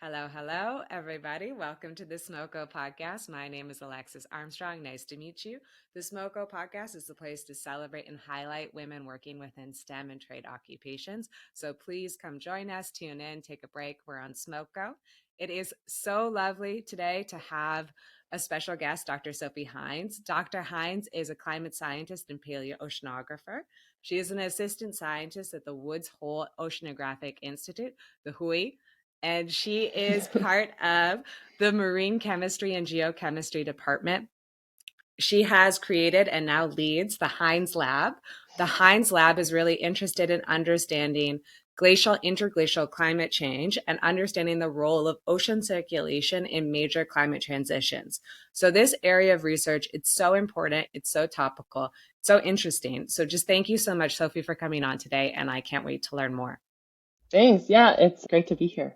Hello, everybody. Welcome to the Smoko podcast. My name is Alexis Armstrong. Nice to meet you. The Smoko podcast is the place to celebrate and highlight women working within STEM and trade occupations. So please come join us, tune in, take a break. We're on Smoko. It is so lovely today to have a special guest, Dr. Sophie Hines. Dr. Hines is a climate scientist and paleoceanographer. She is an assistant scientist at the Hole Oceanographic Institute, the WHOI, and she is part of the marine chemistry and geochemistry department. She has created and now leads the Hines Lab. The Hines Lab is really interested in understanding glacial, interglacial climate change and understanding the role of ocean circulation in major climate transitions. So this area of research, it's so important, it's so topical, so interesting. So just thank you so much, Sophie, for coming on today, and I can't wait to learn more. Thanks. Yeah, it's great to be here.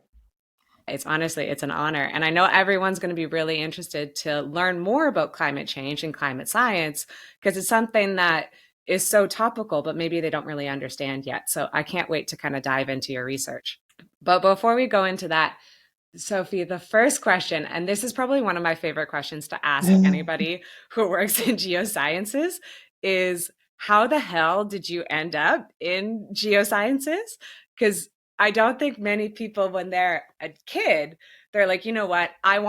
It's an honor. And I know everyone's going to be really interested to learn more about climate change and climate science because it's something that is so topical, but maybe they don't really understand yet. So I can't wait to kind of dive into your research. But before we go into that, Sophie, the first question, and this is probably one of my favorite questions to ask anybody who works in geosciences, is how the hell did you end up in geosciences? Because I don't think many people, when they're a kid, they're like, you know what, I know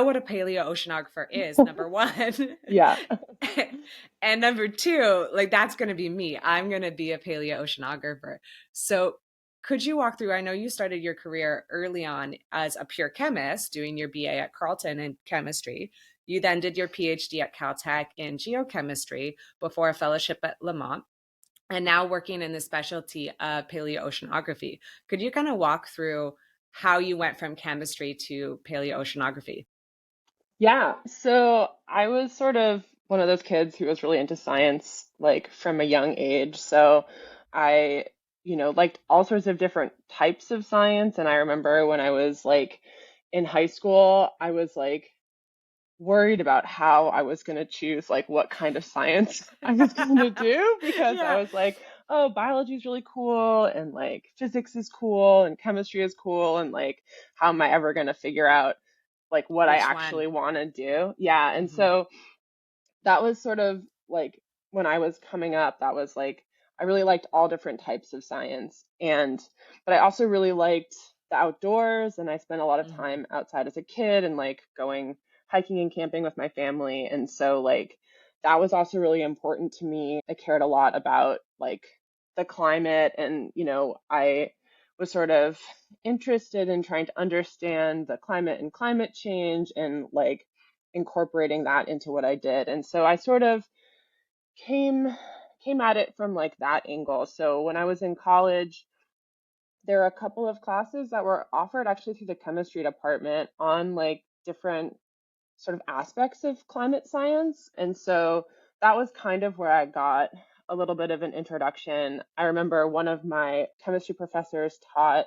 what a paleoceanographer is, number one. Yeah. And number two, like that's going to be me. I'm going to be a paleoceanographer. So could you walk through? I know you started your career early on as a pure chemist, doing your BA at Carleton in chemistry. You then did your PhD at Caltech in geochemistry before a fellowship at Lamont, and now working in the specialty of paleoceanography. Could you kind of walk through how you went from chemistry to paleoceanography? Yeah. So I was sort of one of those kids who was really into science, like from a young age. So I, liked all sorts of different types of science. And I remember when I was like in high school, I was like worried about how I was going to choose like what kind of science I was going to do because I Yeah. was like, oh, biology is really cool and like physics is cool and chemistry is cool and like how am I ever going to figure out like what I Which one? actually want to do? Yeah, and Mm-hmm. so that was sort of like when I was coming up, that was like I really liked all different types of science and but I also really liked the outdoors and I spent a lot of Mm-hmm. time outside as a kid and like going hiking and camping with my family and so like that was also really important to me. I cared a lot about like the climate and I was sort of interested in trying to understand the climate and climate change and like incorporating that into what I did. And so I sort of came came at it from like that angle. So when I was in college, there are a couple of classes that were offered actually through the chemistry department on like different sort of aspects of climate science. And so that was kind of where I got a little bit of an introduction. I remember one of my chemistry professors taught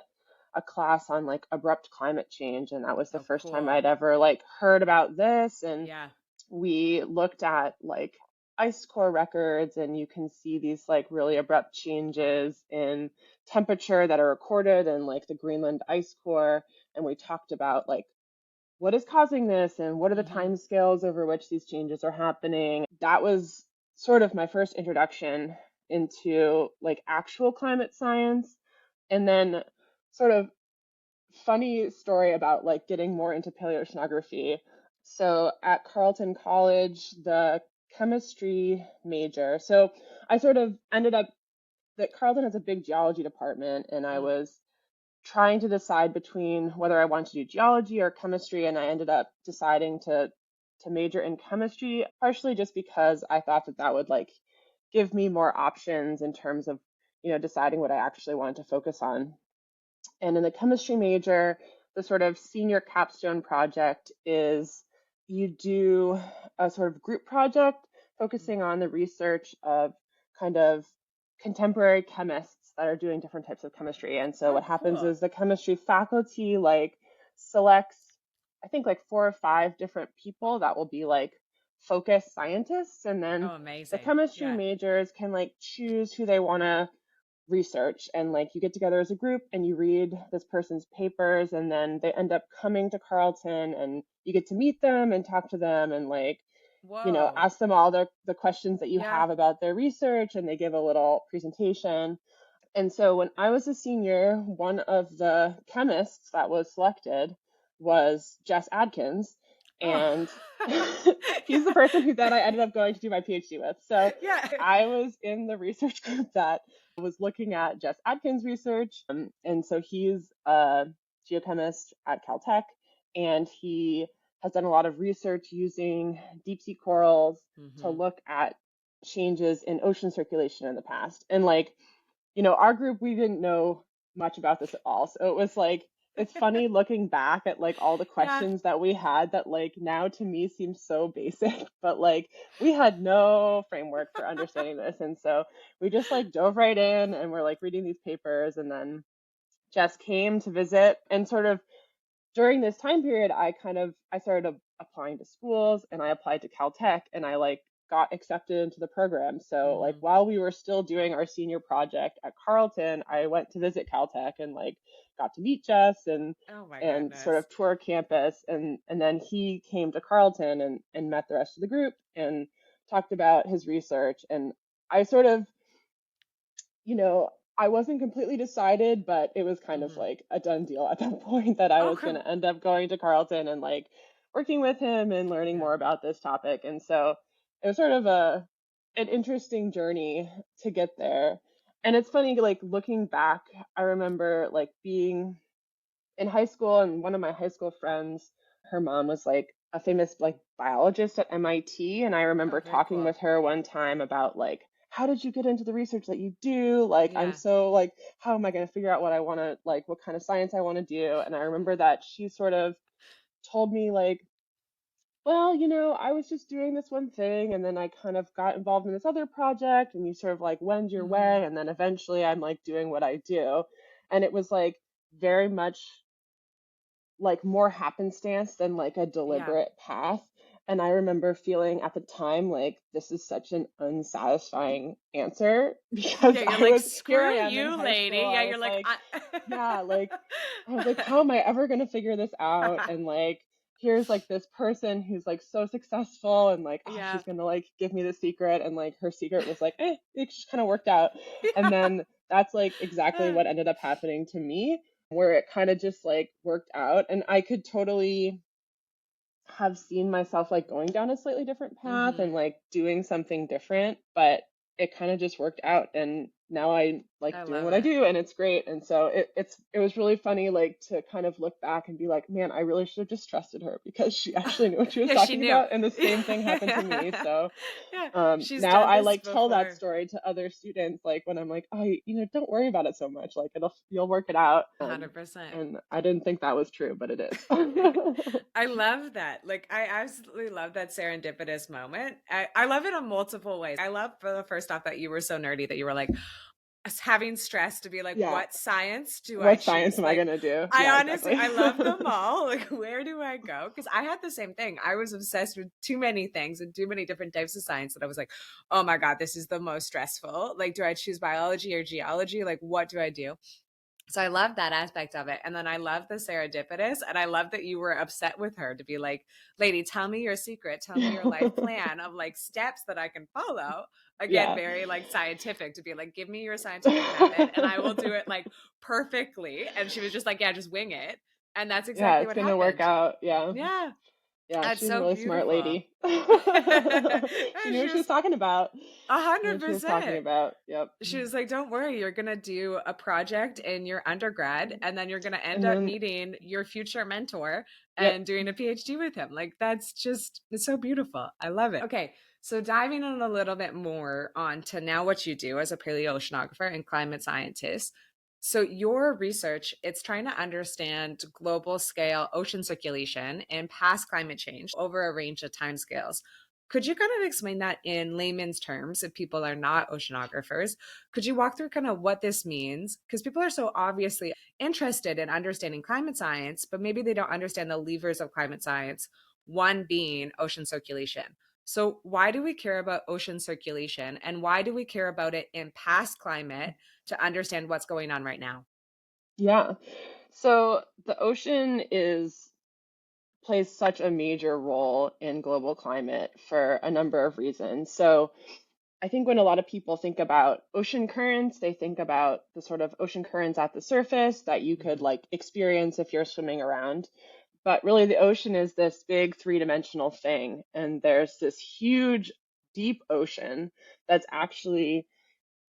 a class on like abrupt climate change, and that was the Oh, first time cool. I'd ever like heard about this. And Yeah. we looked at like ice core records and you can see these like really abrupt changes in temperature that are recorded in like the Greenland ice core, and we talked about like what is causing this and what are the Mm-hmm. time scales over which these changes are happening. That was sort of my first introduction into like actual climate science. And then sort of funny story about like getting more into paleoceanography. So at Carleton College, the chemistry major. So I sort of ended up that Carleton has a big geology department, and I Mm. was trying to decide between whether I wanted to do geology or chemistry, and I ended up deciding to major in chemistry, partially just because I thought that that would like give me more options in terms of deciding what I actually wanted to focus on. And in the chemistry major, the sort of senior capstone project is you do a sort of group project focusing on the research of kind of contemporary chemists that are doing different types of chemistry. And so Oh, what happens cool. is the chemistry faculty like selects, I think like 4 or 5 different people that will be like focused scientists. And Oh, then the amazing. chemistry Yeah. majors can like choose who they want to research, and like you get together as a group and you read this person's papers, and then they end up coming to Carleton and you get to meet them and talk to them and like, Whoa. ask them all the questions that you Yeah. have about their research, and they give a little presentation. And so when I was a senior, one of the chemists that was selected was Jess Adkins. Oh. And he's the Yeah. person who then I ended up going to do my PhD with. So Yeah. I was in the research group that was looking at Jess Adkins' research. And so he's a geochemist at Caltech, and he has done a lot of research using deep sea corals to Mm-hmm. look at changes in ocean circulation in the past. And like, our group, we didn't know much about this at all. So it was like, it's funny looking back at like all the Yeah. questions that we had that like now to me seems so basic, but like we had no framework for understanding this. And so we just like dove right in and we're like reading these papers. And then Jess came to visit, and sort of during this time period, I started applying to schools, and I applied to Caltech, and I like got accepted into the program. So like Mm-hmm. while we were still doing our senior project at Carleton, I went to visit Caltech and like got to meet Jess Oh my and sort goodness. of tour campus, and then he came to Carleton and met the rest of the group and talked about his research. And I sort of, you know, I wasn't completely decided, but it was kind of Mm-hmm. like a done deal at that point that I was going Okay. to end up going to Carleton and like working with him and learning Yeah. more about this topic. And so it was sort of an interesting journey to get there. And it's funny, like looking back, I remember like being in high school, and one of my high school friends, her mom was like a famous like biologist at MIT, and I Oh, remember very talking cool. with her one time about like, how did you get into the research that you do? Like, I'm Yeah. so like, how am I going to figure out what I want to like, what kind of science I want to do? And I remember that she sort of told me like, well, I was just doing this one thing, and then I kind of got involved in this other project, and you sort of like wend your Mm-hmm. way, and then eventually I'm like doing what I do. And it was like very much like more happenstance than like a Yeah. deliberate path. And I remember feeling at the time like this is such an unsatisfying answer because Yeah, you're I like, was here I screw am in you, high school. lady. Yeah, I was you're like, like, yeah, like I was like, how am I ever gonna figure this out? And like here's like this person who's like so successful, and like, oh, Yeah. she's gonna like give me the secret, and like her secret was like, it just kind of worked out. And Yeah. then that's like exactly what ended up happening to me, where it kind of just like worked out, and I could totally have seen myself like going down a slightly different path Mm-hmm. and like doing something different, but it kind of just worked out, and now I like I doing love what I it. do, and it's great. And so it was really funny like to kind of look back and be like, man, I really should have just trusted her because she actually knew what she was Yeah, she talking knew. about, and the same thing happened to me. Yeah. So Yeah. She's now done I this like tell that before. story to other students, like when I'm like, oh, don't worry about it so much, like you'll work it out. 100%. And I didn't think that was true, but it is. I love that. Like, I absolutely love that serendipitous moment. I love it in multiple ways. I love for the first off that you were so nerdy that you were like having stress to be like, Yeah. what science do I What science choose? am I Like, gonna do? I Yeah, honestly, exactly. I love them all. Like, where do I go? Because I had the same thing. I was obsessed with too many things and too many different types of science that I was like, oh my God, this is the most stressful. Like, do I choose biology or geology? Like, what do I do? So I love that aspect of it. And then I love the serendipitous. And I love that you were upset with her to be like, lady, tell me your secret. Tell me your life plan of like steps that I can follow. Again, Yeah. very like scientific to be like, give me your scientific method and I will do it like perfectly. And she was just like, yeah, just wing it. And that's Yeah, exactly it's what gonna work happened. out. Yeah. Yeah. Yeah, That's she's a so really smart beautiful. lady. She knew She what she was was talking about. a She knew hundred what she was talking percent. about. Yep. She was like, don't worry, you're going to do a project in your undergrad, and then you're going to end And up then, meeting your future mentor yep. and doing a PhD with him. Like, that's just, it's so beautiful. I love it. Okay. So, diving in a little bit more on to now what you do as a paleoceanographer and climate scientist. So, your research, it's trying to understand global scale ocean circulation and past climate change over a range of timescales. Could you kind of explain that in layman's terms if people are not oceanographers? Could you walk through kind of what this means? Because people are so obviously interested in understanding climate science, but maybe they don't understand the levers of climate science, one being ocean circulation. So, why do we care about ocean circulation and why do we care about it in past climate to understand what's going on right now? Yeah. So the ocean is plays such a major role in global climate for a number of reasons. So I think when a lot of people think about ocean currents, they think about the sort of ocean currents at the surface that you could Hmm. like experience if you're swimming around. But really, the ocean is this big three-dimensional thing, and there's this huge, deep ocean that's actually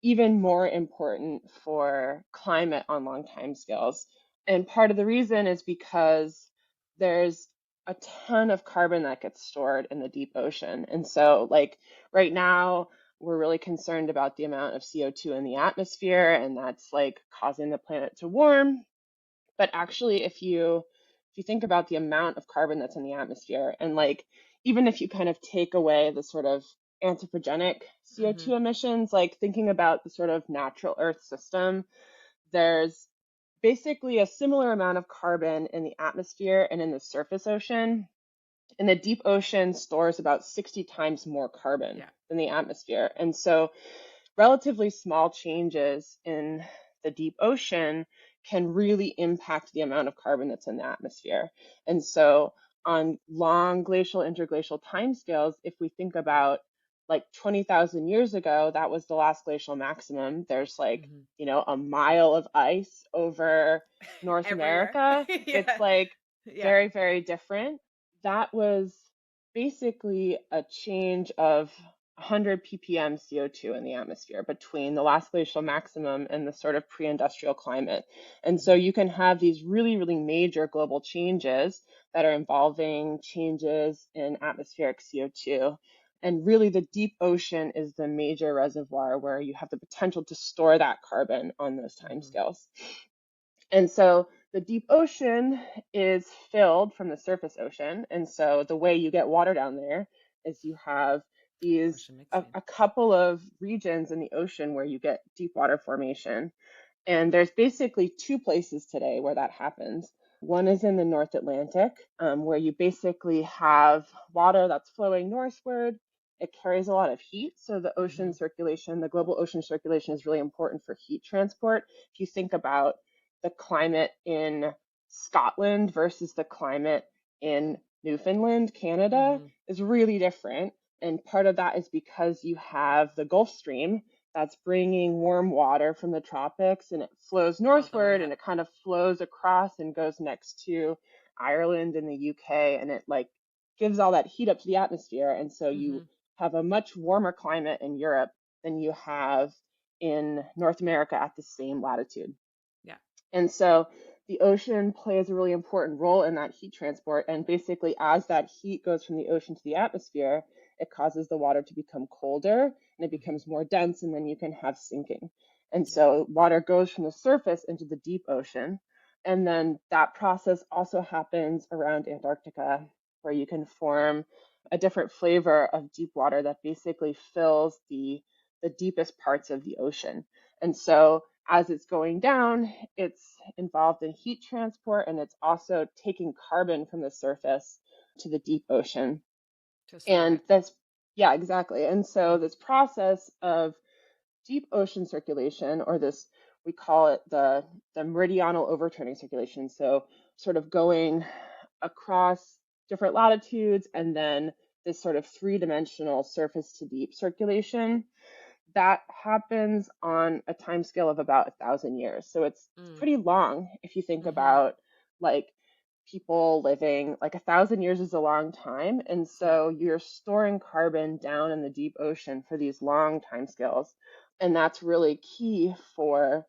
even more important for climate on long time scales. And part of the reason is because there's a ton of carbon that gets stored in the deep ocean. And so, like right now, we're really concerned about the amount of CO2 in the atmosphere, and that's like causing the planet to warm. But actually, if you think about the amount of carbon that's in the atmosphere, and like even if you kind of take away the sort of anthropogenic Hmm. CO2 emissions, like thinking about the sort of natural Earth system, there's basically a similar amount of carbon in the atmosphere and in the surface ocean. And the deep ocean stores about 60 times more carbon Yeah. than the atmosphere. And so relatively small changes in the deep ocean can really impact the amount of carbon that's in the atmosphere. And so, on long glacial interglacial timescales, if we think about like 20,000 years ago, that was the last glacial maximum. There's like, Hmm. a mile of ice over North Everywhere. America. It's Yeah. like Yeah. very, very different. That was basically a change of 100 ppm CO2 in the atmosphere between the last glacial maximum and the sort of pre-industrial climate. And so Hmm. you can have these really, really major global changes that are involving changes in atmospheric CO2. And really, the deep ocean is the major reservoir where you have the potential to store that carbon on those Hmm. timescales. And so the deep ocean is filled from the surface ocean. And so the way you get water down there is you have these Ocean a, mixing. a couple of regions in the ocean where you get deep water formation. And there's basically two places today where that happens. One is in the North Atlantic, where you basically have water that's flowing northward. It carries a lot of heat. So the ocean Hmm. circulation, the global ocean circulation is really important for heat transport. If you think about the climate in Scotland versus the climate in Newfoundland, Canada, Hmm. is really different. And part of that is because you have the Gulf Stream that's bringing warm water from the tropics, and it flows All the way northward, and up. it kind of flows across and goes next to Ireland and the UK, and it like gives all that heat up to the atmosphere. And so you Hmm. have a much warmer climate in Europe than you have in North America at the same latitude. Yeah. And so the ocean plays a really important role in that heat transport. And basically, as that heat goes from the ocean to the atmosphere, it causes the water to become colder and it Hmm. becomes more dense, and then you can have sinking. And Yeah. so water goes from the surface into the deep ocean. And then that process also happens around Antarctica, where you can form a different flavor of deep water that basically fills the deepest parts of the ocean. And so as it's going down, it's involved in heat transport, and it's also taking carbon from the surface to the deep ocean. To store And it. that's, yeah, exactly. And so Hmm. this process of deep ocean circulation, or this, we call it the meridional overturning circulation. So sort of going across different latitudes, and then this sort of three-dimensional surface to deep circulation that happens on a time scale of about 1,000 years. So it's Mm. pretty long if you think Hmm. about like people living, like 1,000 years is a long time. And Yeah. so you're storing carbon down in the deep ocean for these long time scales. And that's really key for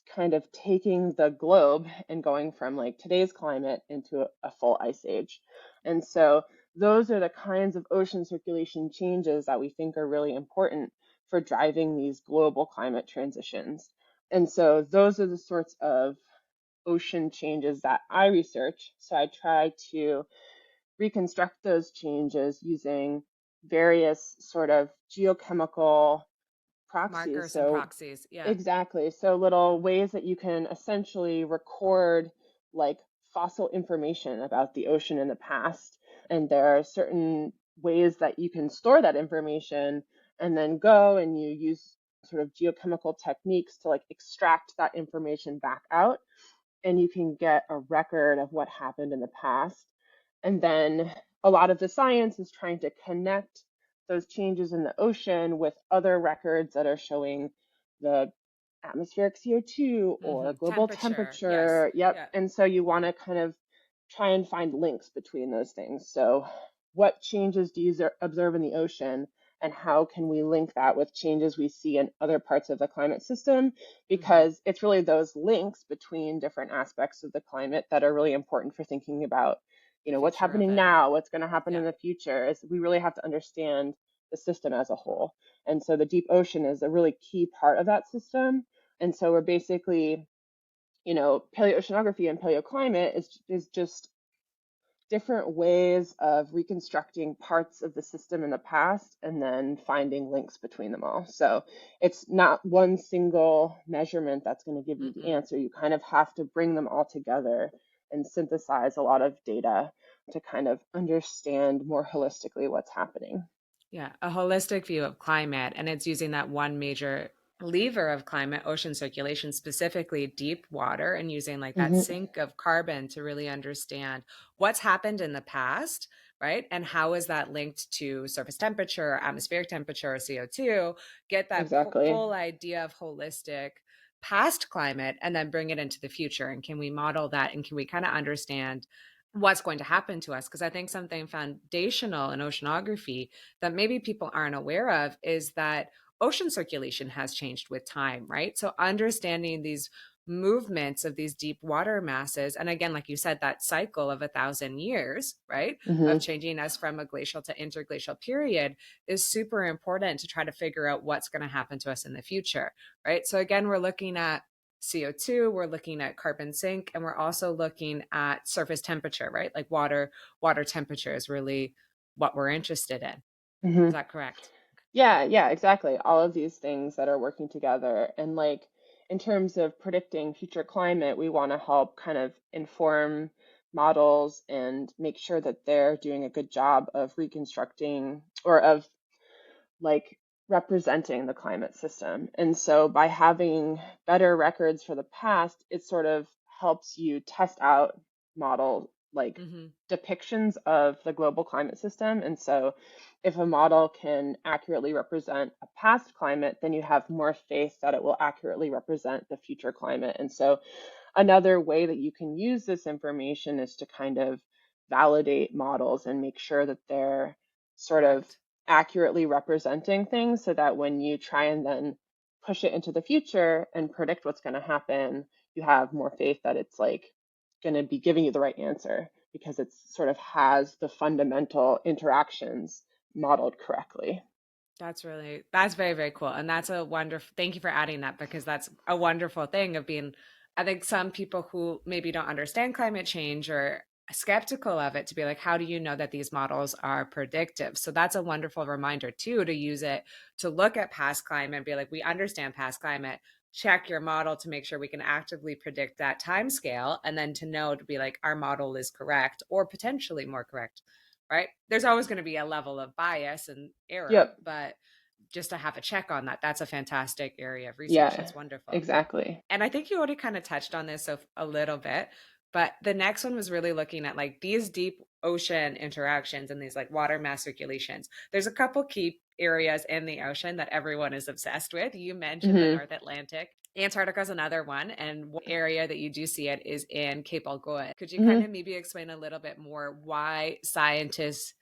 kind of taking the globe and going from like today's climate into a full ice age. And so those are the kinds of ocean circulation changes that we think are really important for driving these global climate transitions. And so those are the sorts of ocean changes that I research. So I try to reconstruct those changes using various sort of geochemical proxies. Markers and So proxies. Yeah. exactly. So little ways that you can essentially record like fossil information about the ocean in the past. And there are certain ways that you can store that information and then go and you use sort of geochemical techniques to like extract that information back out, and you can get a record of what happened in the past. And then a lot of the science is trying to connect those changes in the ocean with other records that are showing the atmospheric CO2 or global Temperature. Yes. temperature. Yep. Yeah. And so you want to kind of try and find links between those things. So, what changes do you observe in the ocean, and how can we link that with changes we see in other parts of the climate system? Because it's really those links between different aspects of the climate that are really important for thinking about, The what's future of happening it. now, what's going to happen Yeah. in the future. Is we really have to understand the system as a whole. And so the deep ocean is a really key part of that system. And so we're basically, paleoceanography and paleoclimate is just different ways of reconstructing parts of the system in the past and then finding links between them all. So it's not one single measurement that's going to give you the answer. You kind of have to bring them all together and synthesize a lot of data to kind of understand more holistically what's happening. Yeah, a holistic view of climate, and it's using that one major lever of climate, ocean circulation, specifically deep water, and using like that Mm-hmm. sink of carbon to really understand what's happened in the past, right? And how is that linked to surface temperature, atmospheric temperature, or CO2? Get that Exactly. full idea of holistic past climate and then bring it into the future. And can we model that? And can we kind of understand what's going to happen to us? Because I think something foundational in oceanography that maybe people aren't aware of is that ocean circulation has changed with time, right? So understanding these movements of these deep water masses, and again, like you said, that cycle of 1,000 years, right, of Mm-hmm. changing us from a glacial to interglacial period is super important to try to figure out what's going to happen to us in the future, right? So again, we're looking at CO2, we're looking at carbon sink, and we're also looking at surface temperature, right? Like water temperature is really what we're interested in. Mm-hmm. Is that correct? Yeah, exactly. All of these things that are working together. And like in terms of predicting future climate, we want to help kind of inform models and make sure that they're doing a good job of reconstructing or of like representing the climate system. And so by having better records for the past, it sort of helps you test out model like Mm-hmm. depictions of the global climate system. And so if a model can accurately represent a past climate, then you have more faith that it will accurately represent the future climate. And so another way that you can use this information is to kind of validate models and make sure that they're sort of Correct. accurately representing things so that when you try and then push it into the future and predict what's going to happen, you have more faith that it's like going to be giving you the right answer because it's sort of has the fundamental interactions modeled correctly. That's very, very cool. And that's a wonderful, thank you for adding that because that's a wonderful thing of being, I think some people who maybe don't understand climate change or skeptical of it to be like, how do you know that these models are predictive? So that's a wonderful reminder too, to use it to look at past climate and be like, we understand past climate, check your model to make sure we can actively predict that time scale. And then to know to be like, our model is correct or potentially more correct, right? There's always going to be a level of bias and error, Yep. but just to have a check on that, that's a fantastic area of research. Yeah, That's wonderful. exactly. And I think you already kind of touched on this a little bit, but the next one was really looking at like these deep ocean interactions and these like water mass circulations. There's a couple key areas in the ocean that everyone is obsessed with. You mentioned the Hmm. North Atlantic. Antarctica is another one, and one area that you do see it is in Cape Algoa. Could you kind Hmm. of maybe explain a little bit more why scientists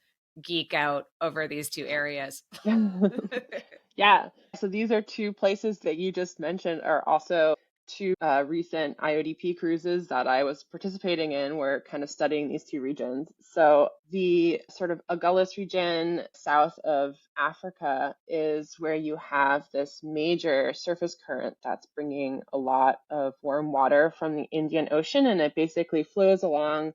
geek out over these two areas? Yeah. So these are two places that you just mentioned are also two recent IODP cruises that I was participating in. We're kind of studying these two regions. So the sort of Agulhas region south of Africa is where you have this major surface current that's bringing a lot of warm water from the Indian Ocean, and it basically flows along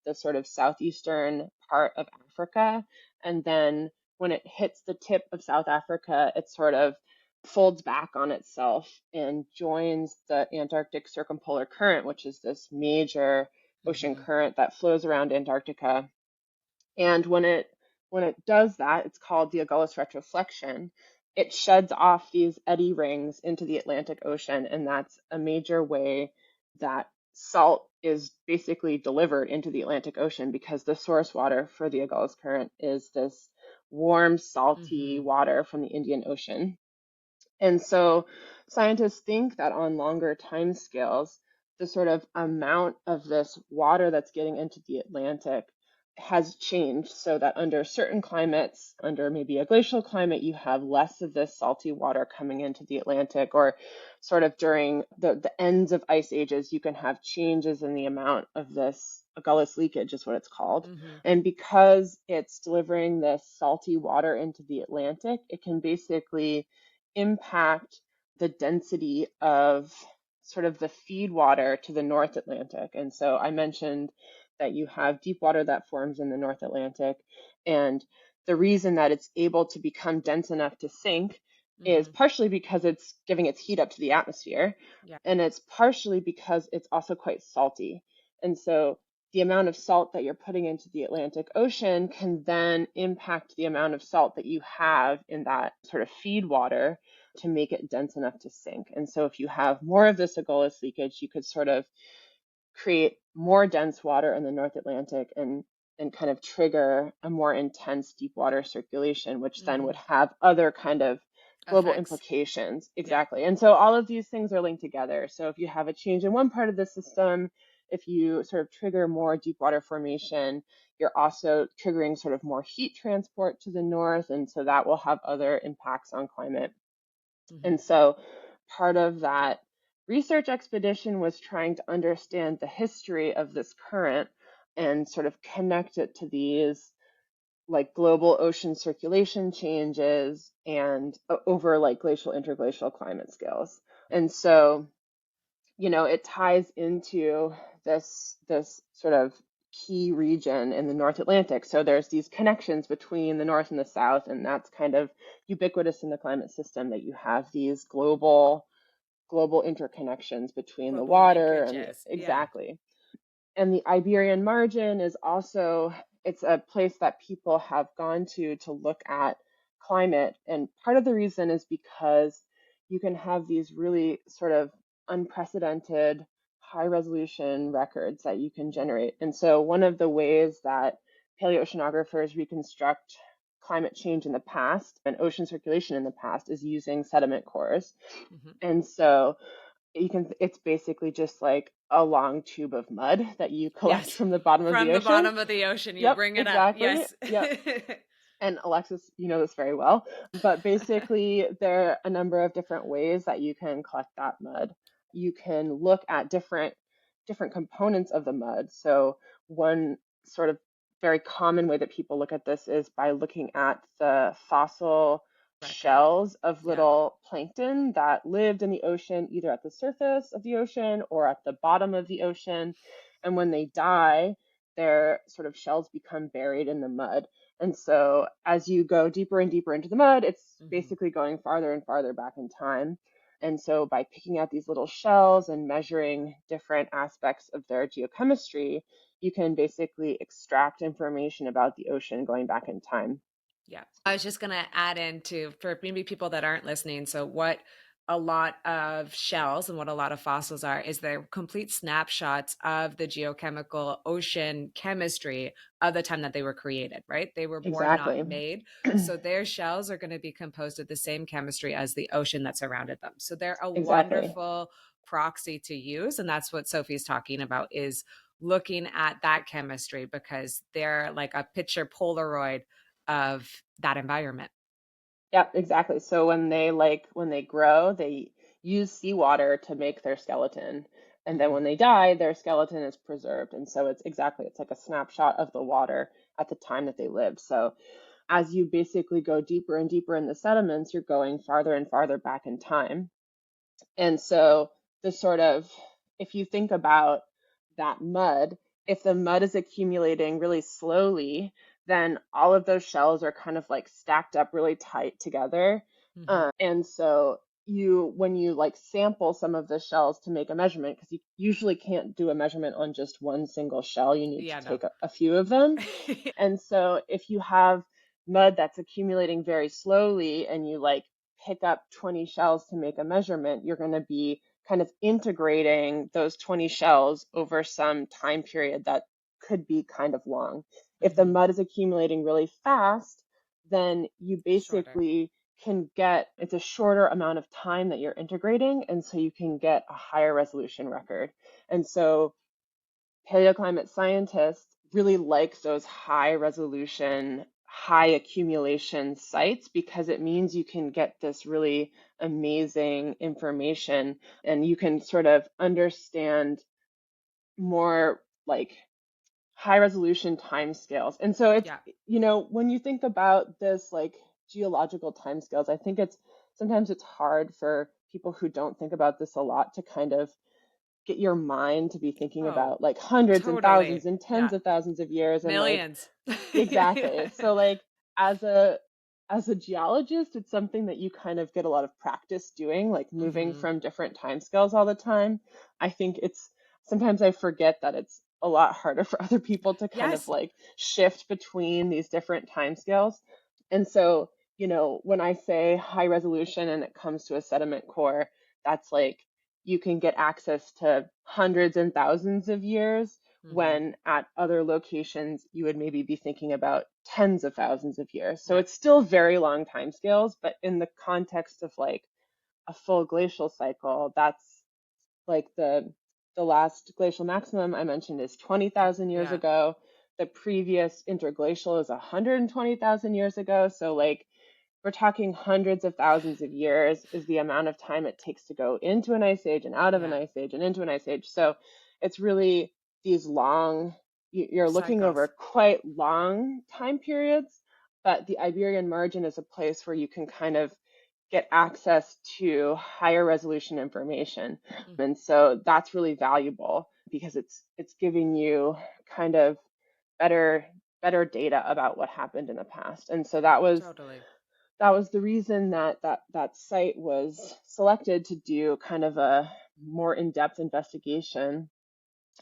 the sort of southeastern part of Africa. And then when it hits the tip of South Africa, it sort of folds back on itself and joins the Antarctic circumpolar current, which is this major ocean Mm-hmm. current that flows around Antarctica. And when it does that, it's called the Agulhas retroflexion. it sheds off these eddy rings into the Atlantic Ocean, and that's a major way that salt is basically delivered into the Atlantic Ocean because the source water for the Agulhas Current is this warm, salty Mm-hmm. water from the Indian Ocean. And so scientists think that on longer time scales, the sort of amount of this water that's getting into the Atlantic has changed so that under certain climates, under maybe a glacial climate, you have less of this salty water coming into the Atlantic, or sort of during the ends of ice ages, you can have changes in the amount of this Agulhas leakage, is what it's called. Mm-hmm. And because it's delivering this salty water into the Atlantic, it can basically impact the density of sort of the feed water to the North Atlantic. And so I mentioned that you have deep water that forms in the North Atlantic. And the reason that it's able to become dense enough to sink is Mm-hmm. partially because it's giving its heat up to the atmosphere. Yeah. And it's partially because it's also quite salty. And so the amount of salt that you're putting into the Atlantic Ocean can then impact the amount of salt that you have in that sort of feed water to make it dense enough to sink. And so if you have more of this Agulhas leakage, you could sort of create more dense water in the North Atlantic and kind of trigger a more intense deep water circulation, which then Mm-hmm. would have other kind of global Effects. implications. Yeah. Exactly. And so all of these things are linked together. So if you have a change in one part of the system, if you sort of trigger more deep water formation, you're also triggering sort of more heat transport to the north. And so that will have other impacts on climate. Mm-hmm. And so part of that research expedition was trying to understand the history of this current and sort of connect it to these like global ocean circulation changes and over like glacial interglacial climate scales. And so, it ties into this sort of key region in the North Atlantic. So there's these connections between the North and the South, and that's kind of ubiquitous in the climate system that you have these global interconnections between the Global water and linkages. Yeah. exactly. And the Iberian margin is also, it's a place that people have gone to look at climate. And part of the reason is because you can have these really sort of unprecedented high resolution records that you can generate. And so one of the ways that paleoceanographers reconstruct climate change in the past and ocean circulation in the past is using sediment cores. Mm-hmm. And so it's basically just like a long tube of mud that you collect Yes. from the bottom of the From the ocean. bottom of the ocean, you Yep, bring it up. exactly. Yes. Yep. And Alexis, you know this very well. But basically, there are a number of different ways that you can collect that mud. You can look at different components of the mud. So one sort of very common way that people look at this is by looking at the fossil Record. shells of Yeah. little plankton that lived in the ocean, either at the surface of the ocean or at the bottom of the ocean. And when they die, their sort of shells become buried in the mud. And so as you go deeper and deeper into the mud, it's Mm-hmm. basically going farther and farther back in time. And so by picking out these little shells and measuring different aspects of their geochemistry, you can basically extract information about the ocean going back in time. Yeah. I was just going to add into for maybe people that aren't listening. So, what a lot of shells and what a lot of fossils are is they're complete snapshots of the geochemical ocean chemistry of the time that they were created, right? They were born, not Exactly. made. So, their shells are going to be composed of the same chemistry as the ocean that surrounded them. So, they're a Exactly. wonderful proxy to use. And that's what Sophie's talking about is looking at that chemistry because they're like a picture Polaroid of that environment. Yeah, exactly. So when they grow, they use seawater to make their skeleton. And then Mm-hmm. when they die, their skeleton is preserved. And so it's like a snapshot of the water at the time that they lived. So as you basically go deeper and deeper in the sediments, you're going farther and farther back in time. And so the sort of, if you think about that mud, if the mud is accumulating really slowly, then all of those shells are kind of like stacked up really tight together. Mm-hmm. And so when you like sample some of the shells to make a measurement, because you usually can't do a measurement on just one single shell, you need to Yeah, no. take a few of them. And so if you have mud that's accumulating very slowly and you like pick up 20 shells to make a measurement, you're going to be kind of integrating those 20 shells over some time period that could be kind of long. If the Mm-hmm. mud is accumulating really fast, then you Shorter. basically can get, it's a shorter amount of time that you're integrating, and so you can get a higher resolution record. And so paleoclimate scientists really like those high resolution, high accumulation sites because it means you can get this really amazing information and you can sort of understand more like high resolution timescales. And so it's, Yeah. when you think about this like geological timescales, I think sometimes it's hard for people who don't think about this a lot to kind of get your mind to be thinking Oh, about like hundreds and thousands totally. and tens Yeah. of thousands of years and like Millions. exactly. So like as a as a geologist, it's something that you kind of get a lot of practice doing, like moving Mm-hmm. from different timescales all the time. I think it's sometimes I forget that it's a lot harder for other people to kind of Yes. like shift between these different timescales. And so, when I say high resolution and it comes to a sediment core, that's like you can get access to hundreds and thousands of years Mm-hmm. when at other locations you would maybe be thinking about tens of thousands of years. So Yeah. it's still very long time scales, but in the context of like a full glacial cycle, that's like the last glacial maximum I mentioned is 20,000 years Yeah. ago. The previous interglacial is 120,000 years ago. So like we're talking hundreds of thousands of years is the amount of time it takes to go into an ice age and out of an Yeah. ice age and into an ice age. So it's really these long, you're looking over Cycles. quite long time periods, but the Iberian margin is a place where you can kind of get access to higher resolution information. Mm. And so that's really valuable because it's giving you kind of better better data about what happened in the past. And so Totally. that was the reason that site was selected to do kind of a more in-depth investigation.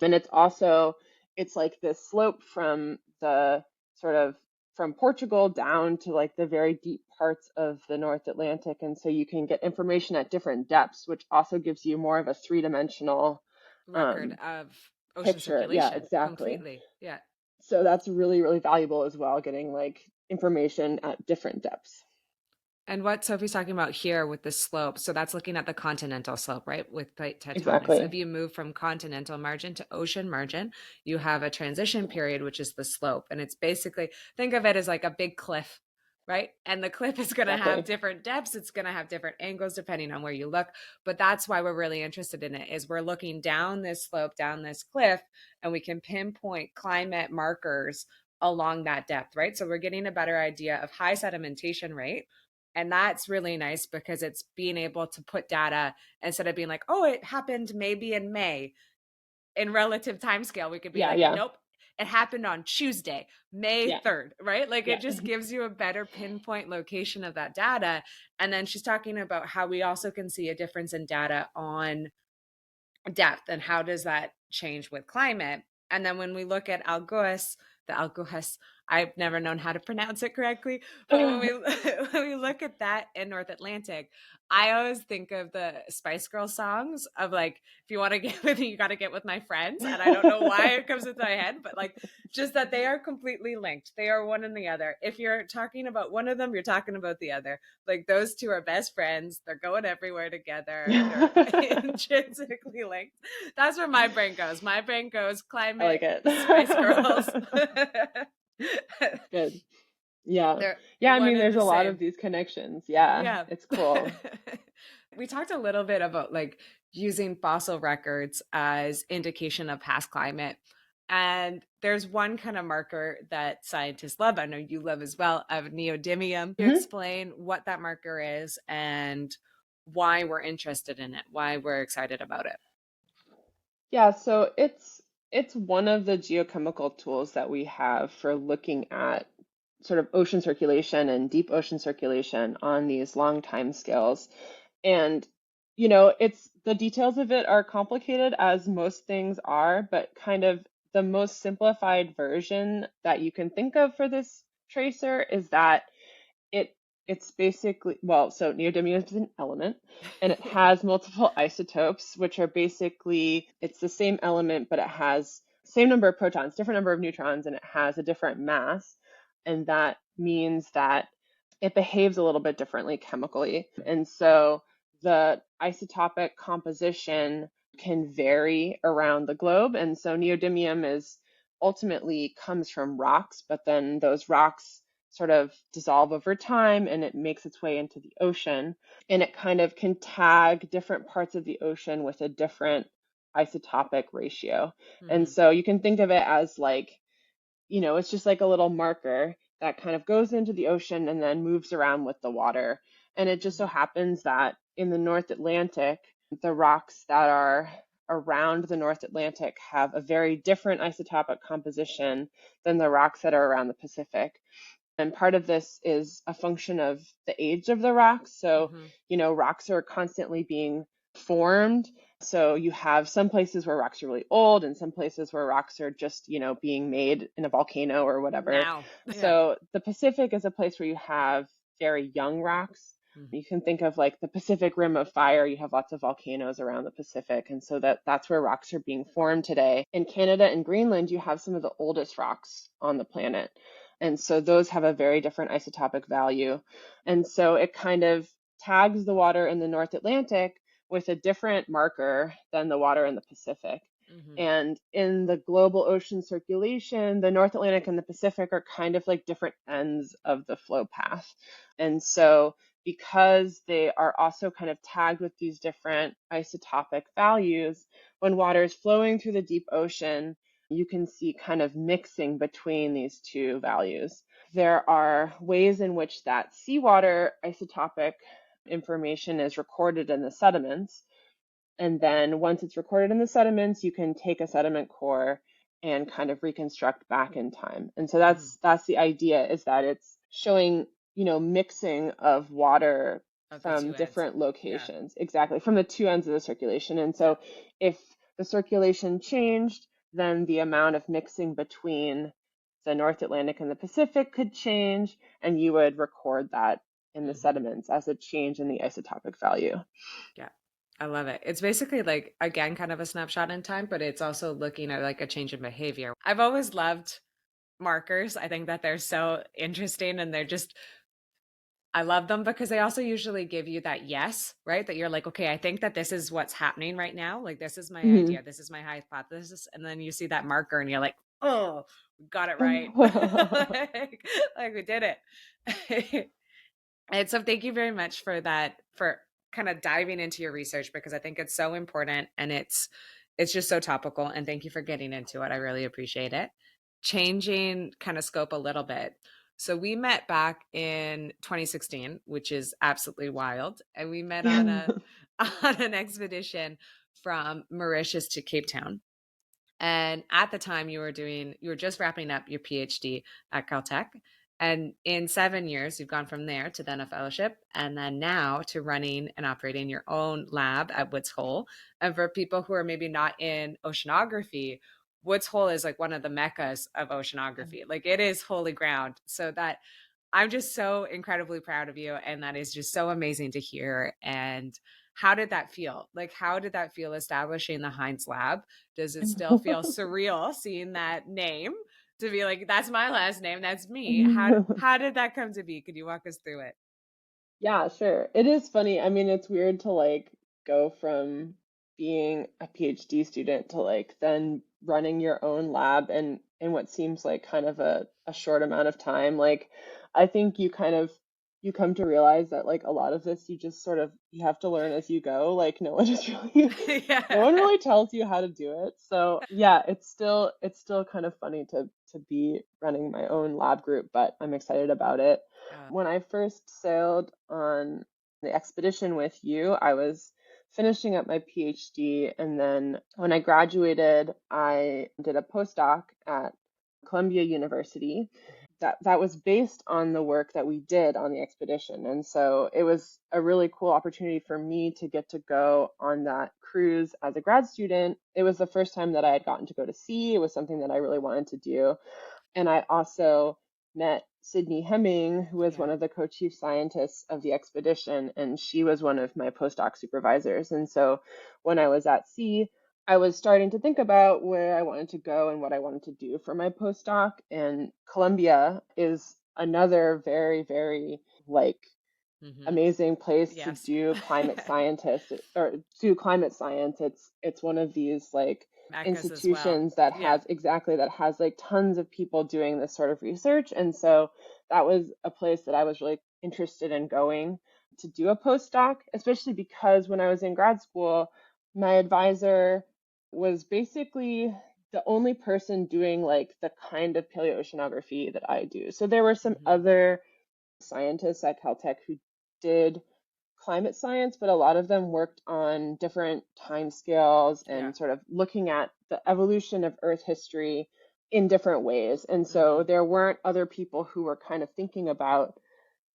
And it's like this slope from the sort of from Portugal down to like the very deep parts of the North Atlantic. And so you can get information at different depths, which also gives you more of a three-dimensional Record of ocean picture. Yeah, circulation exactly. completely. Yeah. So that's really, really valuable as well, getting like information at different depths. And what Sophie's talking about here with the slope, so that's looking at the continental slope, right? With plate tectonics. If Exactly. you move from continental margin to ocean margin, you have a transition period, which is the slope. And it's basically, think of it as like a big cliff, right? And the cliff is going to have Exactly. different depths. It's going to have different angles depending on where you look. But that's why we're really interested in it is we're looking down this slope, down this cliff, and we can pinpoint climate markers along that depth, right? So we're getting a better idea of high sedimentation rate, and that's really nice because it's being able to put data instead of being like, oh, it happened maybe in May in relative time scale. We could be Yeah, like, yeah, nope, it happened on Tuesday, May yeah, 3rd, right? Like yeah. it just gives you a better pinpoint location of that data. And then she's talking about how we also can see a difference in data on depth and how does that change with climate. And then when we look at Algoas, the Algoas, I've never known how to pronounce it correctly, but when we when we look at that in North Atlantic, I always think of the Spice Girls songs of like, if you want to get with me, you got to get with my friends. And I don't know why it comes into my head, but like just that they are completely linked. They are one and the other. If you're talking about one of them, you're talking about the other. Like those two are best friends. They're going everywhere together. They're intrinsically linked. That's where my brain goes. My brain goes I like climate, it. Spice Girls. Good. Yeah. They're Yeah, I one mean, and there's the a lot of same. these connections. Yeah, Yeah. it's cool. We talked a little bit about like using fossil records as indication of past climate. And there's one kind of marker that scientists love. I know you love as well, of neodymium. You Hmm. explain what that marker is and why we're interested in it, why we're excited about it. Yeah, so it's one of the geochemical tools that we have for looking at sort of ocean circulation and deep ocean circulation on these long time scales. And it's the details of it are complicated as most things are, but kind of the most simplified version that you can think of for this tracer is that it it's basically, well, so neodymium is an element and it has multiple isotopes, which are basically, it's the same element, but it has same number of protons, different number of neutrons, and it has a different mass. And that means that it behaves a little bit differently chemically. And so the isotopic composition can vary around the globe. And so neodymium is ultimately comes from rocks, but then those rocks sort of dissolve over time and it makes its way into the ocean. And it kind of can tag different parts of the ocean with a different isotopic ratio. And Mm-hmm. so you can think of it as like, it's just like a little marker that kind of goes into the ocean and then moves around with the water. And it just so Mm-hmm. happens that in the North Atlantic, the rocks that are around the North Atlantic have a very different isotopic composition than the rocks that are around the Pacific. And part of this is a function of the age of the rocks. So, Mm-hmm. rocks are constantly being formed. So you have some places where rocks are really old and some places where rocks are just, being made in a volcano or whatever. Now. Yeah. So the Pacific is a place where you have very young rocks. Mm-hmm. You can think of like the Pacific Rim of Fire. You have lots of volcanoes around the Pacific. And so that's where rocks are being formed today. In Canada and Greenland, you have some of the oldest rocks on the planet. And so those have a very different isotopic value. And so it kind of tags the water in the North Atlantic with a different marker than the water in the Pacific. Mm-hmm. And in the global ocean circulation, the North Atlantic and the Pacific are kind of like different ends of the flow path. And so because they are also kind of tagged with these different isotopic values, when water is flowing through the deep ocean, you can see kind of mixing between these two values. There are ways in which that seawater isotopic information is recorded in the sediments. And then once it's recorded in the sediments, you can take a sediment core and kind of reconstruct back in time. And so Mm-hmm. that's the idea, is that it's showing, mixing of water Of the from two ends. different Yeah. locations, exactly, from the two ends of the circulation. And Yeah. so if the circulation changed, then the amount of mixing between the North Atlantic and the Pacific could change, and you would record that in the Mm-hmm. sediments as a change in the isotopic value. Yeah. I love it. It's basically like, again, kind of a snapshot in time, but it's also looking at like a change in behavior. I've always loved markers. I think that they're so interesting and they're just, I love them because they also usually give you that yes, right? That you're like, okay, I think that this is what's happening right now. Like, this is my idea. This is my hypothesis. And then you see that marker and you're like, oh, we got it right. like we did it. And so thank you very much for that, for kind of diving into your research because I think it's so important and it's just so topical. And thank you for getting into it. I really appreciate it. Changing kind of scope a little bit. So we met back in 2016, which is absolutely wild. And we met on a on an expedition from Mauritius to Cape Town. And at the time you were just wrapping up your PhD at Caltech. And in 7 years, you've gone from there to then a fellowship and then now to running and operating your own lab at Woods Hole. And for people who are maybe not in oceanography, Woods Hole is like one of the meccas of oceanography. Like it is holy ground. So that I'm just so incredibly proud of you. And that is just so amazing to hear. And how did that feel? Like, how did that feel establishing the Hines Lab? Does it still feel surreal seeing that name to be like, that's my last name, that's me? How did that come to be? Could you walk us through it? Yeah, sure. It is funny. I mean, it's weird to like go from being a PhD student to like then running your own lab and in what seems like kind of a short amount of time. Like I think you come to realize that like a lot of this you just sort of you have to learn as you go. Like no one is really no Yeah. one really tells you how to do it. So yeah, it's still kind of funny to be running my own lab group, but I'm excited about it. Uh, When I first sailed on the expedition with you, I was finishing up my PhD, and then when I graduated, I did a postdoc at Columbia University. That was based on the work that we did on the expedition, and so it was a really cool opportunity for me to get to go on that cruise as a grad student. It was the first time that I had gotten to go to sea. It was something that I really wanted to do, and I also met Sydney Hemming, who was Yeah. one of the co-chief scientists of the expedition, and she was one of my postdoc supervisors. And so when I was at sea, I was starting to think about where I wanted to go and what I wanted to do for my postdoc. And Colombia is another very, very like Mm-hmm. amazing place to Yes. do climate scientist or do climate science. It's one of these like Meccas as well. institutions that Yeah. has exactly that has like tons of people doing this sort of research. And so that was a place that I was really interested in going to do a postdoc, especially because when I was in grad school, my advisor was basically the only person doing like the kind of paleoceanography that I do. So there were some Mm-hmm. other scientists at Caltech who did climate science, but a lot of them worked on different time scales Yeah. and sort of looking at the evolution of Earth history in different ways. And Mm-hmm. so there weren't other people who were kind of thinking about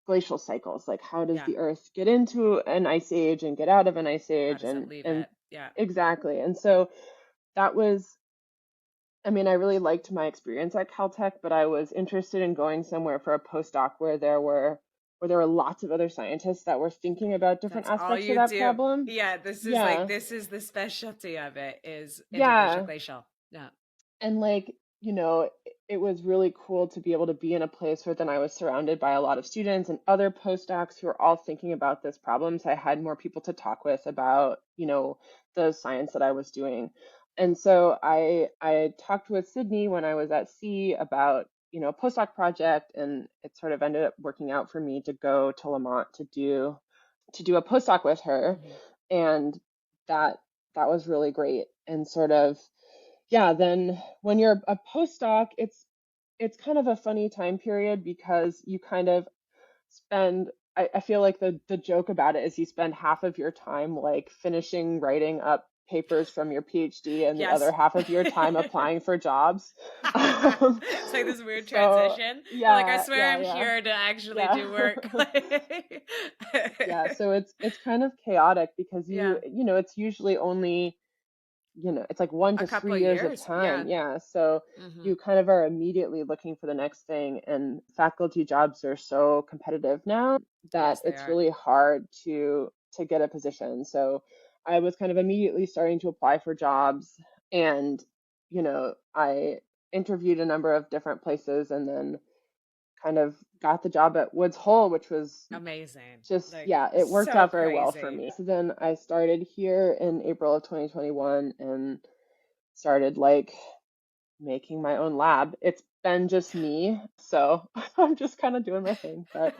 glacial cycles, like how does Yeah. the Earth get into an ice age and get out of an ice How age does it leave and it? Yeah. exactly. And so that was I mean, I really liked my experience at Caltech, but I was interested in going somewhere for a postdoc where there were lots of other scientists that were thinking about different That's all aspects of you that do. problem. Yeah, this is like Yeah. this is the specialty of it is Yeah. interglacial. Yeah. And like, it was really cool to be able to be in a place where then I was surrounded by a lot of students and other postdocs who are all thinking about this problem. So I had more people to talk with about, the science that I was doing. And so I talked with Sydney when I was at sea about, a postdoc project, and it sort of ended up working out for me to go to Lamont to do a postdoc with her. Mm-hmm. And that that was really great. And sort of yeah, then when you're a postdoc, it's kind of a funny time period because you kind of spend I feel like the joke about it is you spend half of your time like finishing writing up papers from your PhD and the other Yes. half of your time applying for jobs. Um, It's like this weird so transition. You're like, I yeah, swear yeah, I'm yeah, here to actually yeah. do work. Yeah, so it's kind of chaotic because Yeah. it's usually only it's like one A to couple 3 years of years. time. Yeah. Yeah. So Mm-hmm. you kind of are immediately looking for the next thing. And faculty jobs are so competitive now that Yes, they it's are. really hard to get a position. So I was kind of immediately starting to apply for jobs and, I interviewed a number of different places and then kind of got the job at Woods Hole, which was Amazing. just Like yeah, it worked so out very well for crazy. me. So then I started here in April of 2021 and started like making my own lab. It's been just me, so I'm just kind of doing my thing, but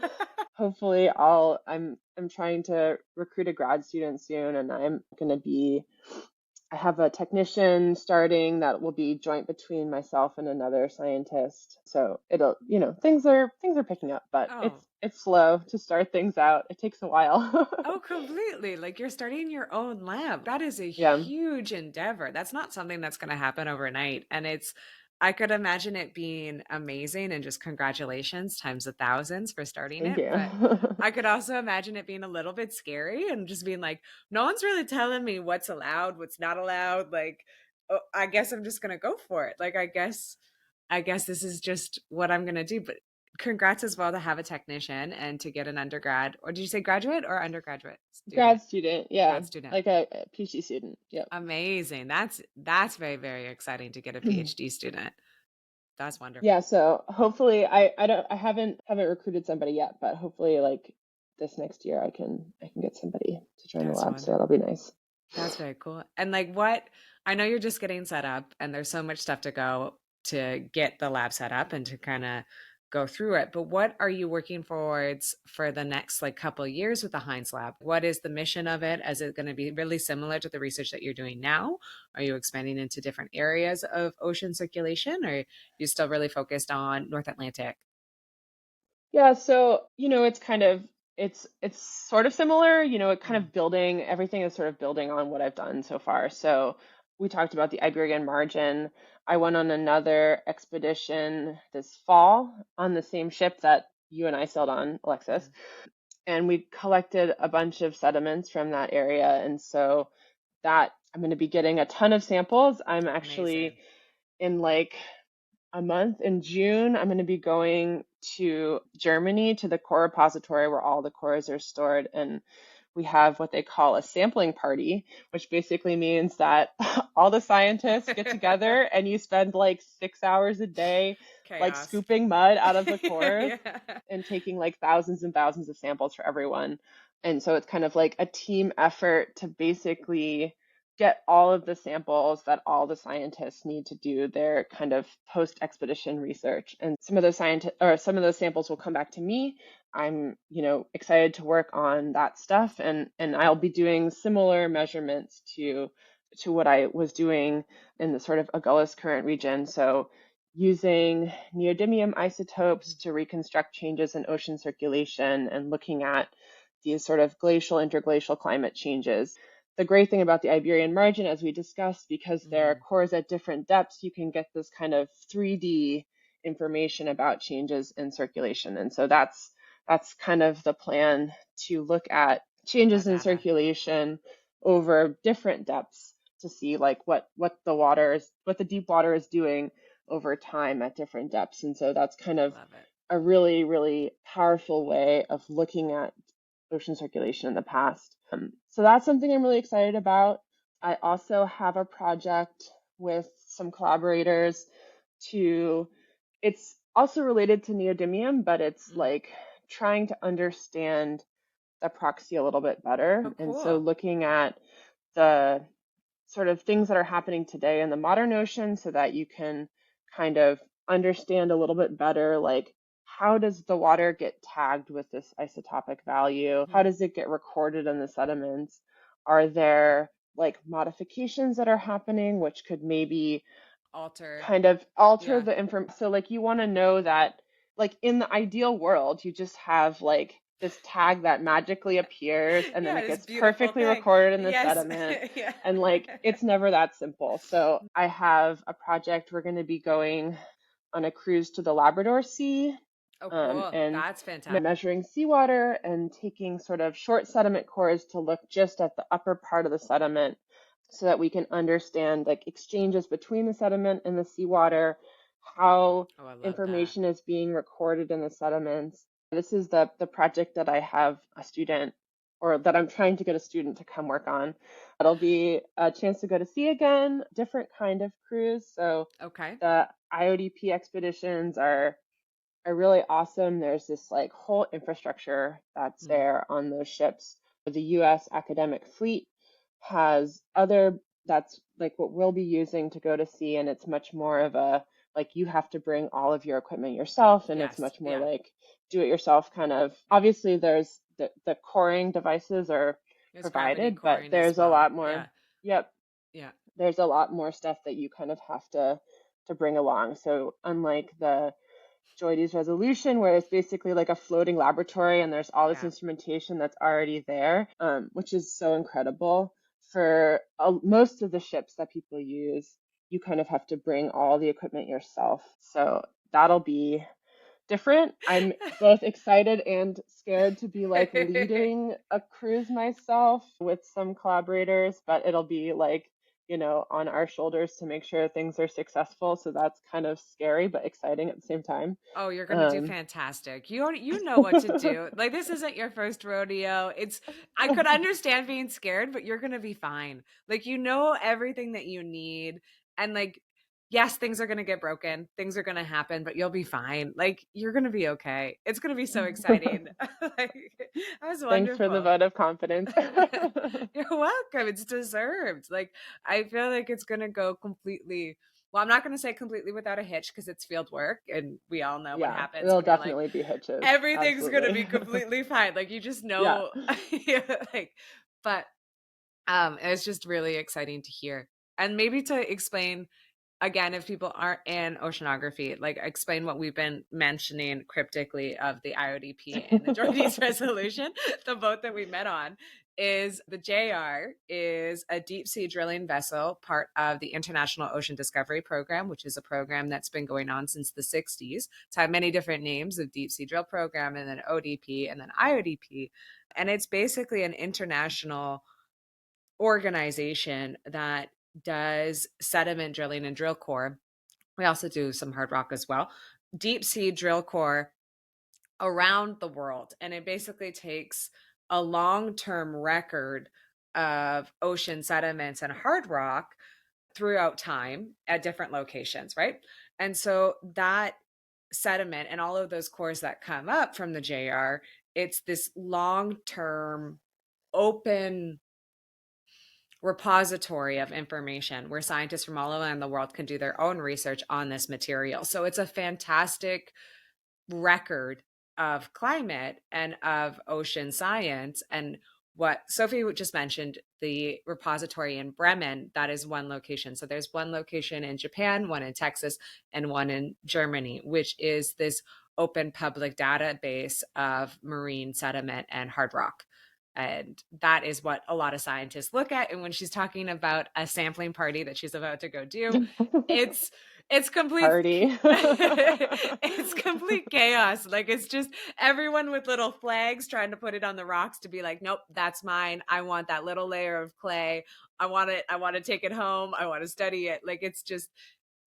hopefully I'm trying to recruit a grad student soon and I'm going to be I have a technician starting that will be joint between myself and another scientist. So it'll, things are picking up, but Oh, it's slow to start things out. It takes a while. oh, completely. Like you're starting your own lab. That is a Yeah, huge endeavor. That's not something that's going to happen overnight. And I could imagine it being amazing and just congratulations times 1,000s for starting thank it. you. But I could also imagine it being a little bit scary and just being like, no one's really telling me what's allowed, what's not allowed. Like, oh, I guess I'm just going to go for it. Like, I guess this is just what I'm going to do. But congrats as well to have a technician and to get an undergrad, or did you say graduate or undergraduate student? Grad student, yeah, Grad student. like a PhD student. Yeah. Amazing. That's very, very exciting to get a PhD student. That's Yeah, wonderful. so hopefully I haven't recruited somebody yet, but hopefully like this next year I can get somebody to join the That's lab, so wonderful. that'll be nice. That's very cool. And like what I know you're just getting set up and there's so much stuff to go to get the lab set up and to kind of go through it. But what are you working towards for the next like couple of years with the Heinz lab? What is the mission of it? Is it going to be really similar to the research that you're doing now? Are you expanding into different areas of ocean circulation or are you still really focused on North Atlantic? Yeah, so, it's sort of similar, it kind Mm, of building everything is sort of building on what I've done so far. So we talked about the Iberian margin. I went on another expedition this fall on the same ship that you and I sailed on, Alexis, mm. and we collected a bunch of sediments from that area. And so that I'm going to be getting a ton of samples. I'm Amazing. actually in like a month in June, I'm going to be going to Germany to the core repository where all the cores are stored. And we have what they call a sampling party, which basically means that all the scientists get together and you spend like 6 hours a day, like Chaos. scooping mud out of the cores Yeah. and taking like thousands and thousands of samples for everyone. And so it's kind of like a team effort to basically get all of the samples that all the scientists need to do their kind of post expedition research. And some of those samples will come back to me. I'm, excited to work on that stuff, and I'll be doing similar measurements to what I was doing in the sort of Agulhas Current region. So using neodymium isotopes to reconstruct changes in ocean circulation and looking at these sort of glacial interglacial climate changes. The great thing about the Iberian margin, as we discussed, because there are cores at different depths, you can get this kind of 3D information about changes in circulation. And so that's kind of the plan, to look at changes in circulation over different depths to see like what the deep water is doing over time at different depths. And so that's kind of a really, really powerful way of looking at ocean circulation in the past. So that's something I'm really excited about. I also have a project with some collaborators it's also related to neodymium, but it's like trying to understand the proxy a little bit better. Oh, cool. And so looking at the sort of things that are happening today in the modern ocean so that you can kind of understand a little bit better, like, how does the water get tagged with this isotopic value? How does it get recorded in the sediments? Are there like modifications that are happening which could maybe alter the information? So like you want to know that, like, in the ideal world, you just have like this tag that magically appears and then it gets perfectly recorded in the sediment. And like, it's never that simple. So I have a project. We're going to be going on a cruise to the Labrador Sea. Oh, cool. And that's fantastic. Measuring seawater and taking sort of short sediment cores to look just at the upper part of the sediment so that we can understand like exchanges between the sediment and the seawater, how information is being recorded in the sediments. This is the project that I have a student, or that I'm trying to get a student to come work on. It'll be a chance to go to sea again, different kind of cruise. So the IODP expeditions are really awesome. There's this like whole infrastructure that's there on those ships. The US academic fleet has that's like what we'll be using to go to sea, and it's much more of a, like, you have to bring all of your equipment yourself, and it's much more like do it yourself kind of. Obviously there's the coring devices are provided, but there's a lot more. There's a lot more stuff that you kind of have to bring along. So unlike the WHOI's resolution, where it's basically like a floating laboratory and there's all this instrumentation that's already there, which is so incredible. For most of the ships that people use, you kind of have to bring all the equipment yourself. So that'll be different. I'm both excited and scared to be like leading a cruise myself with some collaborators, but it'll be like, on our shoulders to make sure things are successful. So that's kind of scary, but exciting at the same time. Oh, you're going to do fantastic. You know what to do. Like, this isn't your first rodeo. I could understand being scared, but you're going to be fine. Like, you know everything that you need. And like, yes, things are going to get broken. Things are going to happen, but you'll be fine. Like, you're going to be okay. It's going to be so exciting. Like, that was wonderful. Thanks for the vote of confidence. You're welcome. It's deserved. Like, I feel like it's going to go completely. Well, I'm not going to say completely without a hitch because it's field work and we all know what happens. There'll definitely be hitches. Everything's going to be completely fine. Like, you just know, but it's just really exciting to hear. And maybe to explain again, if people aren't in oceanography, like, explain what we've been mentioning cryptically of the IODP and the WHOI's resolution. The boat that we met on is the JR is a deep sea drilling vessel, part of the International Ocean Discovery Program, which is a program that's been going on since the 60s. It's had many different names, of deep sea drill program, and then ODP, and then IODP. And it's basically an international organization that does sediment drilling and drill core. We also do some hard rock as well. Deep sea drill core around the world. And it basically takes a long-term record of ocean sediments and hard rock throughout time at different locations, right? And so that sediment and all of those cores that come up from the JR, it's this long-term open repository of information where scientists from all around the world can do their own research on this material. So it's a fantastic record of climate and of ocean science. And what Sophie just mentioned, the repository in Bremen, that is one location. So there's one location in Japan, one in Texas, and one in Germany, which is this open public database of marine sediment and hard rock. And that is what a lot of scientists look at. And when she's talking about a sampling party that she's about to go do, it's complete Party. it's complete chaos. Like, it's just everyone with little flags trying to put it on the rocks to be like, nope, that's mine. I want that little layer of clay. I want it. I want to take it home. I want to study it. Like, it's just,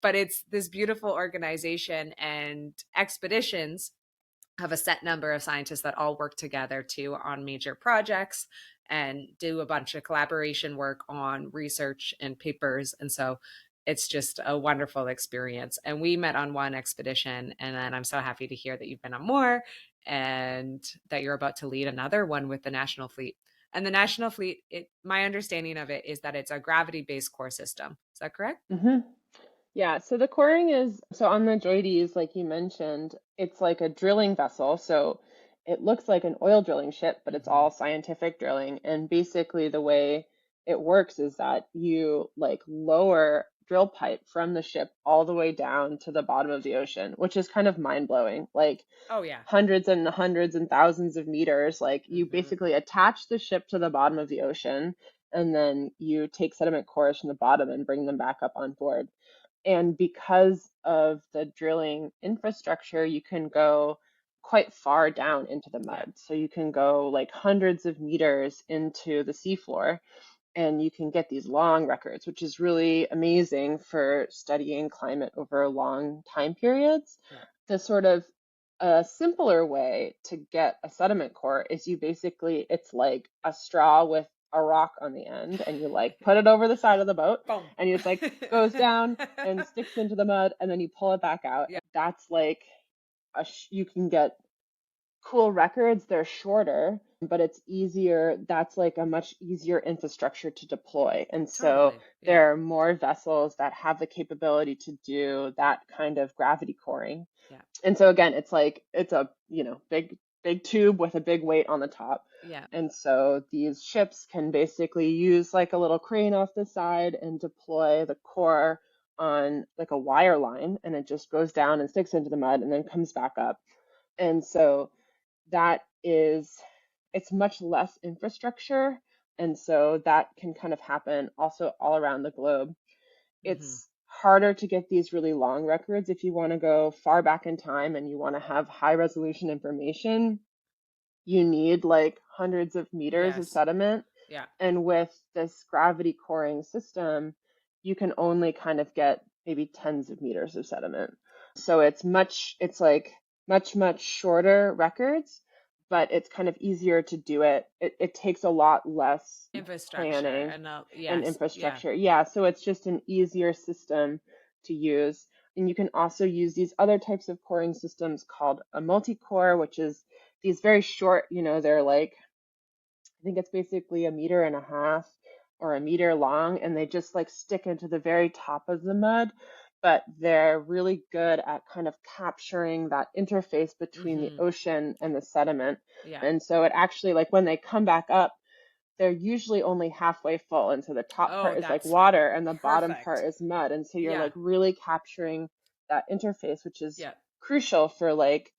but it's this beautiful organization, and expeditions have a set number of scientists that all work together too on major projects and do a bunch of collaboration work on research and papers. And so it's just a wonderful experience. And we met on one expedition, and then I'm so happy to hear that you've been on more and that you're about to lead another one with the National Fleet. And the National Fleet, my understanding of it is that it's a gravity-based core system. Is that correct? hmm Yeah, so the coring is, so on the Droides, like you mentioned, it's like a drilling vessel. So it looks like an oil drilling ship, but it's all scientific drilling. And basically the way it works is that you like lower drill pipe from the ship all the way down to the bottom of the ocean, which is kind of mind-blowing. Like Oh, yeah. hundreds and thousands of meters. Like you basically attach the ship to the bottom of the ocean, and then you take sediment cores from the bottom and bring them back up on board. And because of the drilling infrastructure, you can go quite far down into the Yeah. mud. So you can go like hundreds of meters into the seafloor, and you can get these long records, which is really amazing for studying climate over long time periods. Yeah. The sort of a simpler way to get a sediment core is you basically, it's like a straw with a rock on the end, and you like put it over the side of the boat, Boom. and it's like goes down and sticks into the mud, and then you pull it back out. Yeah. That's like you can get cool records. They're shorter, but it's easier. That's like a much easier infrastructure to deploy. And so Totally. Yeah. there are more vessels that have the capability to do that kind of gravity coring. Yeah. And so again, it's like it's a, big tube with a big weight on the top. Yeah. And so these ships can basically use like a little crane off the side and deploy the core on like a wire line, and it just goes down and sticks into the mud and then comes back up. And so that is, it's much less infrastructure. And so that can kind of happen also all around the globe. It's harder to get these really long records if you want to go far back in time and you want to have high resolution information. You need like hundreds of meters of Yes. sediment. Yeah. And with this gravity coring system, you can only kind of get maybe tens of meters of sediment. So it's like much shorter records, but it's kind of easier to do it. It takes a lot less Infrastructure planning and and yes. Yeah. infrastructure. Yeah, so it's just an easier system to use. And you can also use these other types of coring systems called a multi-core, which is these very short, they're like, I think it's basically a meter and a half or a meter long, and they just like stick into the very top of the mud. But they're really good at kind of capturing that interface between the ocean and the sediment. Yeah. And so it actually, like when they come back up, they're usually only halfway full. And so the top Oh, part is like that's water and the bottom perfect. part is mud. And so you're Yeah. like really capturing that interface, which is Yeah. crucial for like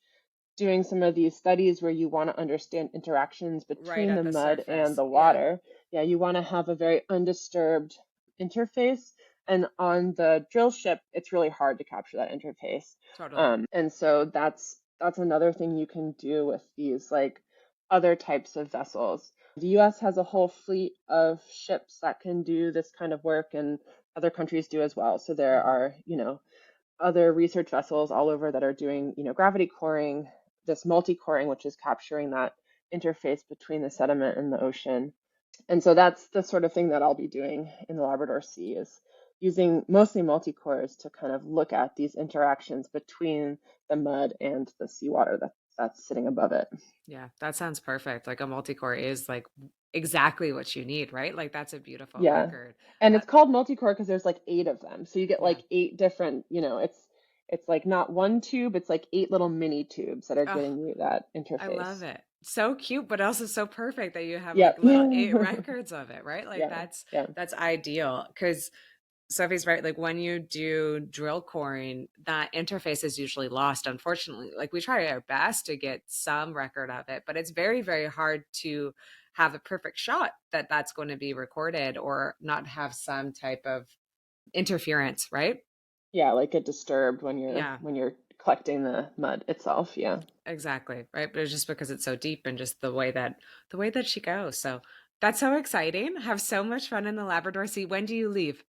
doing some of these studies where you want to understand interactions Right between at the the mud and surface. the Yeah. water. Yeah, you want to have a very undisturbed interface. And on the drill ship, it's really hard to capture that interface. Totally. And so that's another thing you can do with these like other types of vessels. The US has a whole fleet of ships that can do this kind of work, and other countries do as well. So there are, other research vessels all over that are doing, gravity coring. this multi-coring, which is capturing that interface between the sediment and the ocean. And so that's the sort of thing that I'll be doing in the Labrador Sea, is using mostly multi-cores to kind of look at these interactions between the mud and the seawater that's sitting above it. Yeah, that sounds perfect. Like a multi-core is like exactly what you need, right? Like that's a beautiful Yeah. record. And it's That called multi-core because there's like 8 of them. So you get yeah. like 8 different, it's like not one tube, it's like 8 little mini tubes that are Oh, getting you that I love interface. it. So cute, but also so perfect that you have like Yep. little 8 records of it, right? Like Yeah. Yeah. that's ideal because Sophie's right. Like when you do drill coring, that interface is usually lost, unfortunately. Like we try our best to get some record of it, but it's very, very hard to have a perfect shot that that's going to be recorded or not have some type of interference, right? Yeah, like get disturbed when you're Yeah, collecting the mud itself. Yeah. exactly. Right. But it's just because it's so deep and just the way that she goes. So that's so exciting. Have so much fun in the Labrador Sea. When do you leave?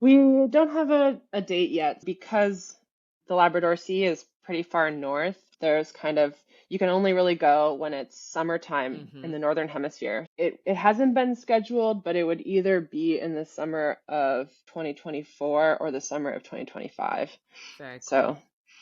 We don't have a date yet because the Labrador Sea is pretty far north. There's kind of, you can only really go when it's summertime in Mm-hmm. the northern hemisphere. It hasn't been scheduled, but it would either be in the summer of 2024 or the summer of 2025. Very cool. So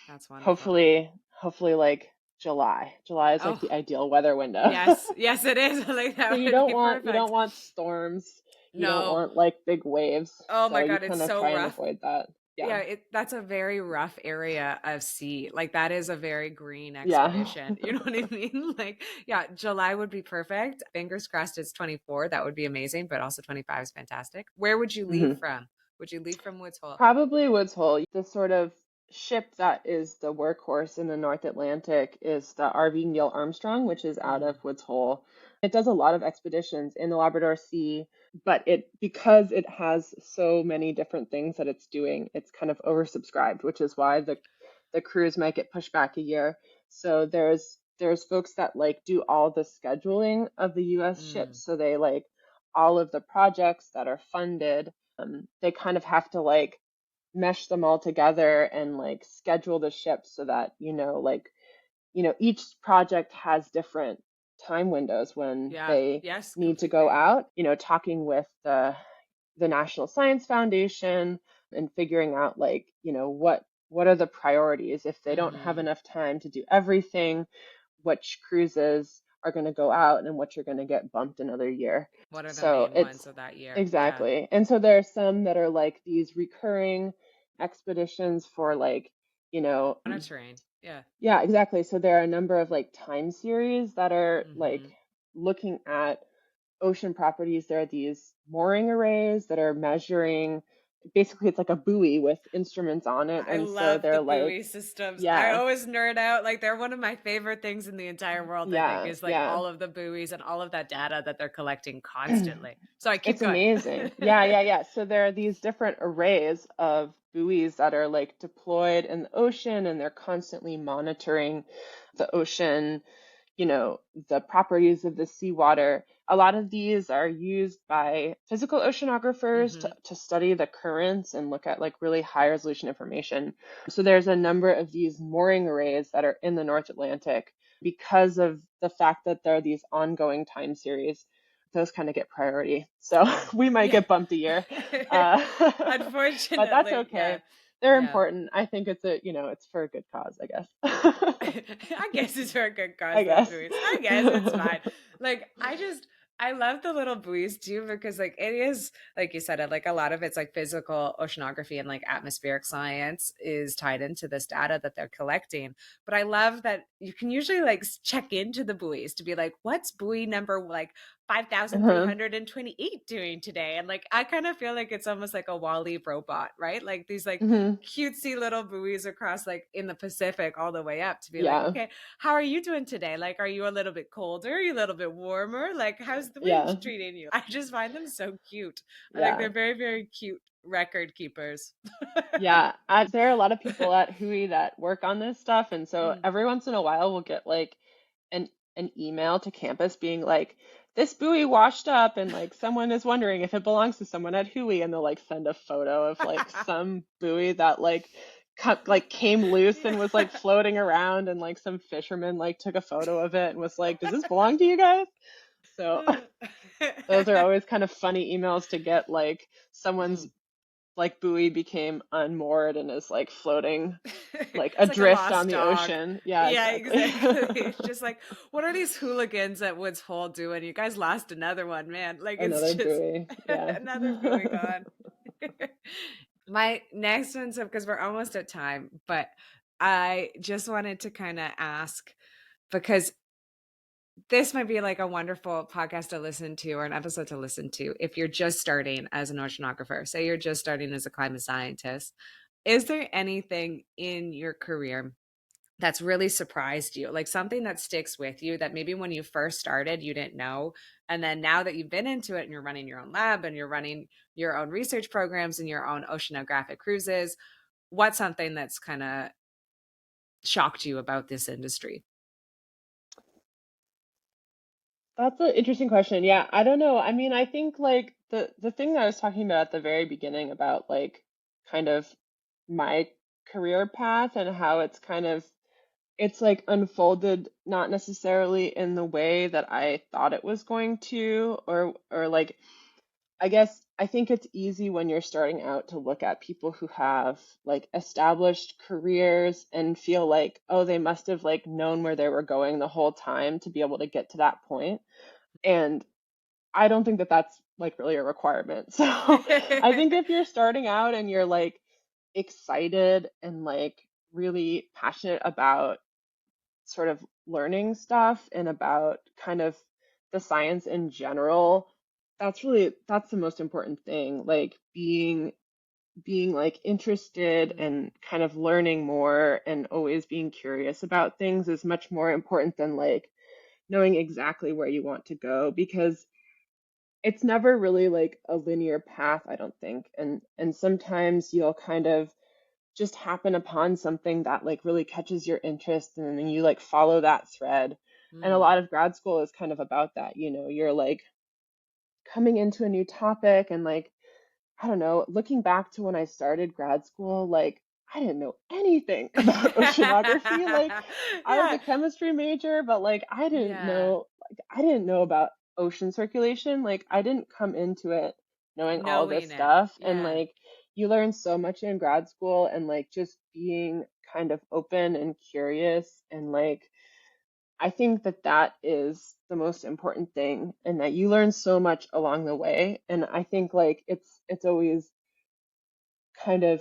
That's wonderful. hopefully like July. July is like Oh, the ideal weather window. yes, yes, it is. Like So that would be you don't perfect. want storms. You don't No. want like big waves. Oh So my you God, it's kind of so try and rough. avoid that. Yeah. Yeah, that's a very rough area of sea. Like that is a very green Yeah. expedition. You know what I mean? Like, yeah, July would be perfect. Fingers crossed it's 24. That would be amazing, but also 25 is fantastic. Where would you leave Mhm. from? Would you leave from Woods Hole? Probably Woods Hole. The sort of ship that is the workhorse in the North Atlantic is the RV Neil Armstrong, which is out Mm, of Woods Hole. It does a lot of expeditions in the Labrador Sea, but because it has so many different things that it's doing, it's kind of oversubscribed, which is why the cruise might get pushed back a year. So there's folks that like do all the scheduling of the US mm, ships. So they like all of the projects that are funded. They kind of have to like mesh them all together and like schedule the ships so that each project has different time windows when yeah, they yes, need to go completely. out, talking with the National Science Foundation and figuring out like, what are the priorities if they don't have Hmm. enough time to do everything, which cruises are going to go out and which are going to get bumped another year. What are the So main ones it's of that year? Yeah. exactly. And so there are some that are like these recurring expeditions for like, you know, Monitoring. Yeah. yeah, exactly. So there are a number of like time series that are like Hmm. looking at ocean properties. There are these mooring arrays that are measuring, basically it's like a buoy with instruments on it. I And so love the they're like, buoy systems. I yeah, always nerd out. Like they're one of my favorite things in the entire world, I think, yeah, is like yeah. all of the buoys and all of that data that they're collecting constantly. Sorry, keep It's going. amazing. Yeah, yeah, yeah. So there are these different arrays of buoys that are like deployed in the ocean and they're constantly monitoring the ocean, you know, the properties of the seawater. A lot of these are used by physical oceanographers Hmm. to study the currents and look at like really high resolution information. So there's a number of these mooring arrays that are in the North Atlantic because of the fact that there are these ongoing time series. Those kind of get priority. So we might Yeah. get bumped a year. Uh, but that's Unfortunately, yeah. okay. They're Yeah. important. I think it's for a good cause, I guess. I guess it's for a good cause, I those guess. buoys. I guess it's fine. Like, I love the little buoys too, because like it is, like you said, like a lot of it's like physical oceanography and like atmospheric science is tied into this data that they're collecting. But I love that you can usually like check into the buoys to be like, what's buoy number like Uh-huh. 5,328 doing today? And like, I kind of feel like it's almost like a Wall-E robot, right? Like these like Hmm. cutesy little buoys across like in the Pacific all the way up to be like, Yeah. okay, how are you doing today? Like, are you a little bit colder? Are you a little bit warmer? Like, how's the wind Yeah. treating you? I just find them so cute. I think Yeah. they're very, very cute record keepers. Yeah. There are a lot of people at WHOI that work on this stuff, and so Mm. every once in a while we'll get like an an email to campus being like, this buoy washed up and like someone is wondering if it belongs to someone at WHOI, and they'll like send a photo of like some buoy that like like came loose Yeah. and was like floating around, and like some fisherman like took a photo of it and was like, "Does this belong to you guys?" So those are always kind of funny emails to get, like someone's Mm. like buoy became unmoored and is like floating like It's like a adrift on lost the dog. ocean. Yeah, Yeah, exactly. exactly. It's just like, what are these hooligans at Woods Hole doing? You guys lost another one, man. Like, it's Another just buoy. Yeah. another buoy gone. My next one's up because we're almost at time, but I just wanted to kind of ask because this might be like a wonderful podcast to listen to or an episode to listen to if you're just starting as an oceanographer. Say you're just starting as a climate scientist. Is there anything in your career that's really surprised you? Like something that sticks with you that maybe when you first started, you didn't know. And then now that you've been into it and you're running your own lab and you're running your own research programs and your own oceanographic cruises, what's something that's kind of shocked you about this industry? That's an interesting question. Yeah, I don't know. I mean, I think like the thing that I was talking about at the very beginning about like kind of my career path and how it's kind of it's like unfolded not necessarily in the way that I thought it was going to, or like I guess I think it's easy when you're starting out to look at people who have like established careers and feel like, oh, they must have like known where they were going the whole time to be able to get to that point. And I don't think that that's like really a requirement. So I think if you're starting out and you're like excited and like really passionate about sort of learning stuff and about kind of the science in general, that's the most important thing. Like being like interested and kind of learning more and always being curious about things is much more important than like knowing exactly where you want to go, because it's never really like a linear path, I don't think. And sometimes you'll kind of just happen upon something that like really catches your interest, and then you like follow that thread. And a Mm. lot of grad school is kind of about that, you're like coming into a new topic and like I don't know, looking back to when I started grad school, like I didn't know anything about oceanography. Like I was Yeah. a chemistry major, but like Yeah. I didn't know about ocean circulation. Like I didn't come into it knowing all of this Knowing it. stuff. And Yeah. like you learn so much in grad school, and like just being kind of open and curious, and like I think that that is the most important thing, and that you learn so much along the way. And I think like it's always kind of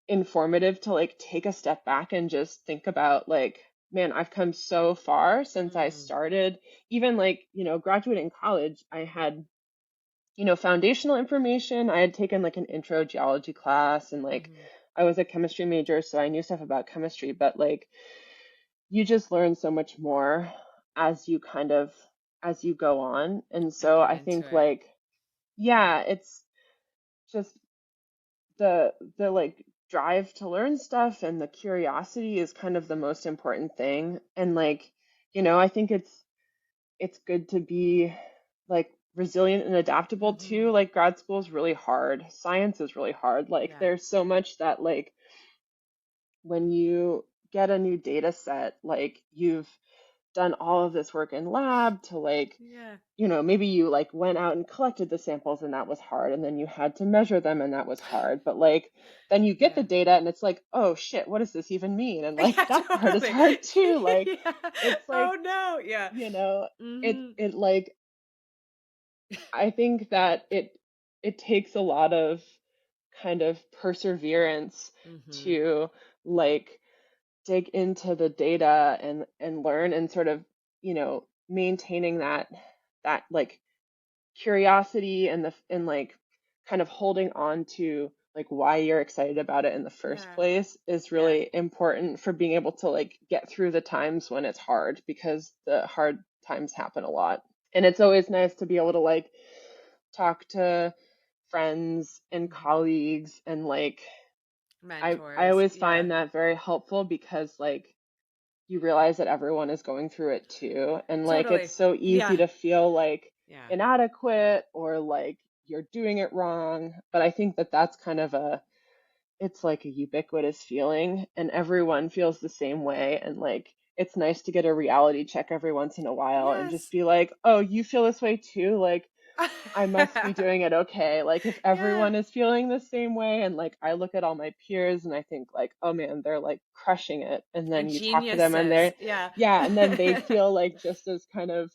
informative to like take a step back and just think about like, man, I've come so far since I Mm. started. Even like, graduating college, I had, foundational information. I had taken like an intro geology class, and like Hmm. I was a chemistry major, so I knew stuff about chemistry, but like you just learn so much more as you kind of as you go on. And And so get I into think it. like yeah, it's just the like drive to learn stuff and the curiosity is kind of the most important thing. And like, I think it's good to be like resilient and adaptable Hmm. too. Like grad school is really hard. Science is really hard. Like Yeah. there's so much that like when you get a new data set, like you've done all of this work in lab to like, Yeah. maybe you like went out and collected the samples and that was hard, and then you had to measure them and that was hard. But like then you get the Yeah. data and it's like, oh shit, what does this even mean? And like Yeah, that part is totally. hard too. Like Yeah. it's like, Oh no. Yeah. you know, it Hmm. it like I think that it takes a lot of kind of perseverance Hmm. to like dig into the data and learn, and sort of, maintaining that like curiosity and like kind of holding on to like why you're excited about it in the first Yeah. place is Yeah. really important for being able to like get through the times when it's hard, because the hard times happen a lot. And it's always nice to be able to like talk to friends and Hmm. colleagues, and like I Mentors. always Yeah. find that very helpful, because like you realize that everyone is going through it too. And like it's Totally. so easy Yeah. to feel like Yeah. inadequate or like you're doing it wrong. But I think that that's kind of it's like a ubiquitous feeling and everyone feels the same way. And like, it's nice to get a reality check every once in a while and just Yes. be like, oh, you feel this way too? Like, I must be doing it okay. Like, if Yeah. everyone is feeling the same way, and like, I look at all my peers and I think, like, oh man, they're like crushing it. And then you talk to them and Geniuses. they're, Yeah. yeah, and then they feel like just as kind of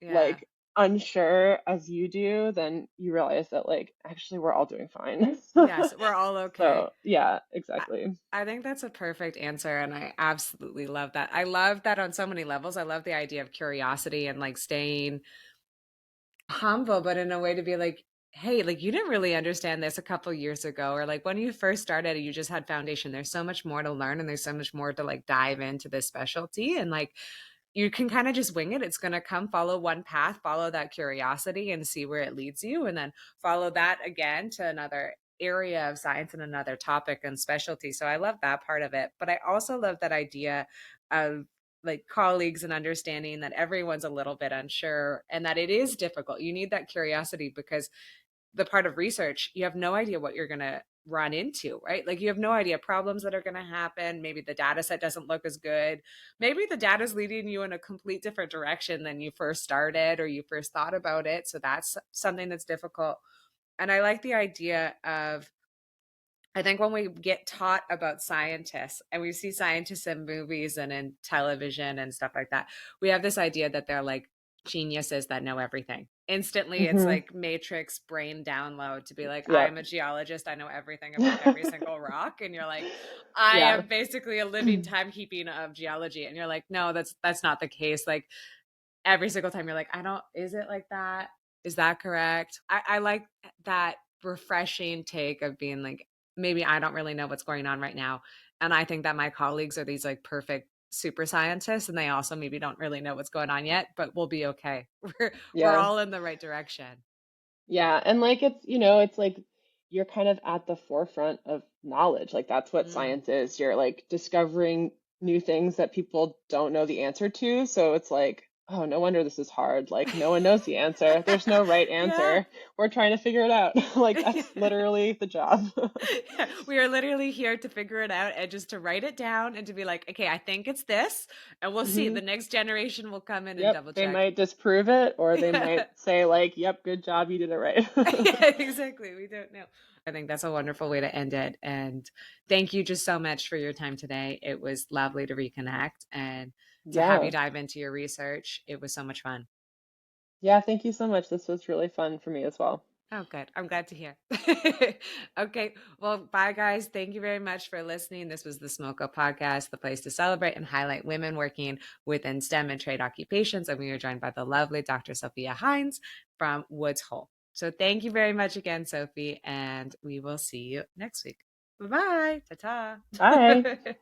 Yeah. like unsure as you do, then you realize that like actually we're all doing fine. Yes, we're all okay. So yeah, I, exactly. I think that's a perfect answer, and I absolutely love that. I love that on so many levels. I love the idea of curiosity and like staying humble, but in a way to be like, hey, like you didn't really understand this a couple years ago, or like when you first started, you just had foundation. There's so much more to learn, and there's so much more to like dive into this specialty, and like you can kind of just wing it. It's going to come, follow one path, follow that curiosity and see where it leads you. And then follow that again to another area of science and another topic and specialty. So I love that part of it. But I also love that idea of like colleagues and understanding that everyone's a little bit unsure and that it is difficult. You need that curiosity because the part of research, you have no idea what you're going to run into, right? Like you have no idea problems that are going to happen. Maybe the data set doesn't look as good. Maybe the data is leading you in a complete different direction than you first started or you first thought about it. So that's something that's difficult. And I like the idea of, I think when we get taught about scientists and we see scientists in movies and in television and stuff like that, we have this idea that they're like geniuses that know everything. Instantly, it's Hmm. like matrix brain download to be like, Yep. I'm a geologist. I know everything about every single rock. And you're like, I Yeah. am basically a living timekeeping of geology. And you're like, no, that's not the case. Like every single time you're like, I don't, is it like that? Is that correct? I like that refreshing take of being like, maybe I don't really know what's going on right now. And I think that my colleagues are these like perfect super scientists and they also maybe don't really know what's going on yet, but we'll be okay. We're Yeah. all in the right direction. Yeah, and like it's, it's like you're kind of at the forefront of knowledge. Like that's what Mm. science is. You're like discovering new things that people don't know the answer to. So it's like, oh, no wonder this is hard. Like no one knows the answer. There's no right Yeah. answer. We're trying to figure it out. Like Yeah. that's literally the job. Yeah, we are literally here to figure it out and just to write it down and to be like, okay, I think it's this, and we'll see. Hmm. The next generation will come in and Yep, double they check. might disprove it or they Yeah, might say like, "Yep, good job, you did it right." exactly. We don't know. I think that's a wonderful way to end it. And thank you just so much for your time today. It was lovely to reconnect and to have you Yeah. dive into your research. It was so much fun. Yeah, thank you so much. This was really fun for me as well. Oh, good. I'm glad to hear. Okay. Well, bye, guys. Thank you very much for listening. This was the Smoko podcast, the place to celebrate and highlight women working within STEM and trade occupations. And we are joined by the lovely Dr. Sophie Hines from Woods Hole. So thank you very much again, Sophie, and we will see you next week. Bye bye. Ta Bye. ta.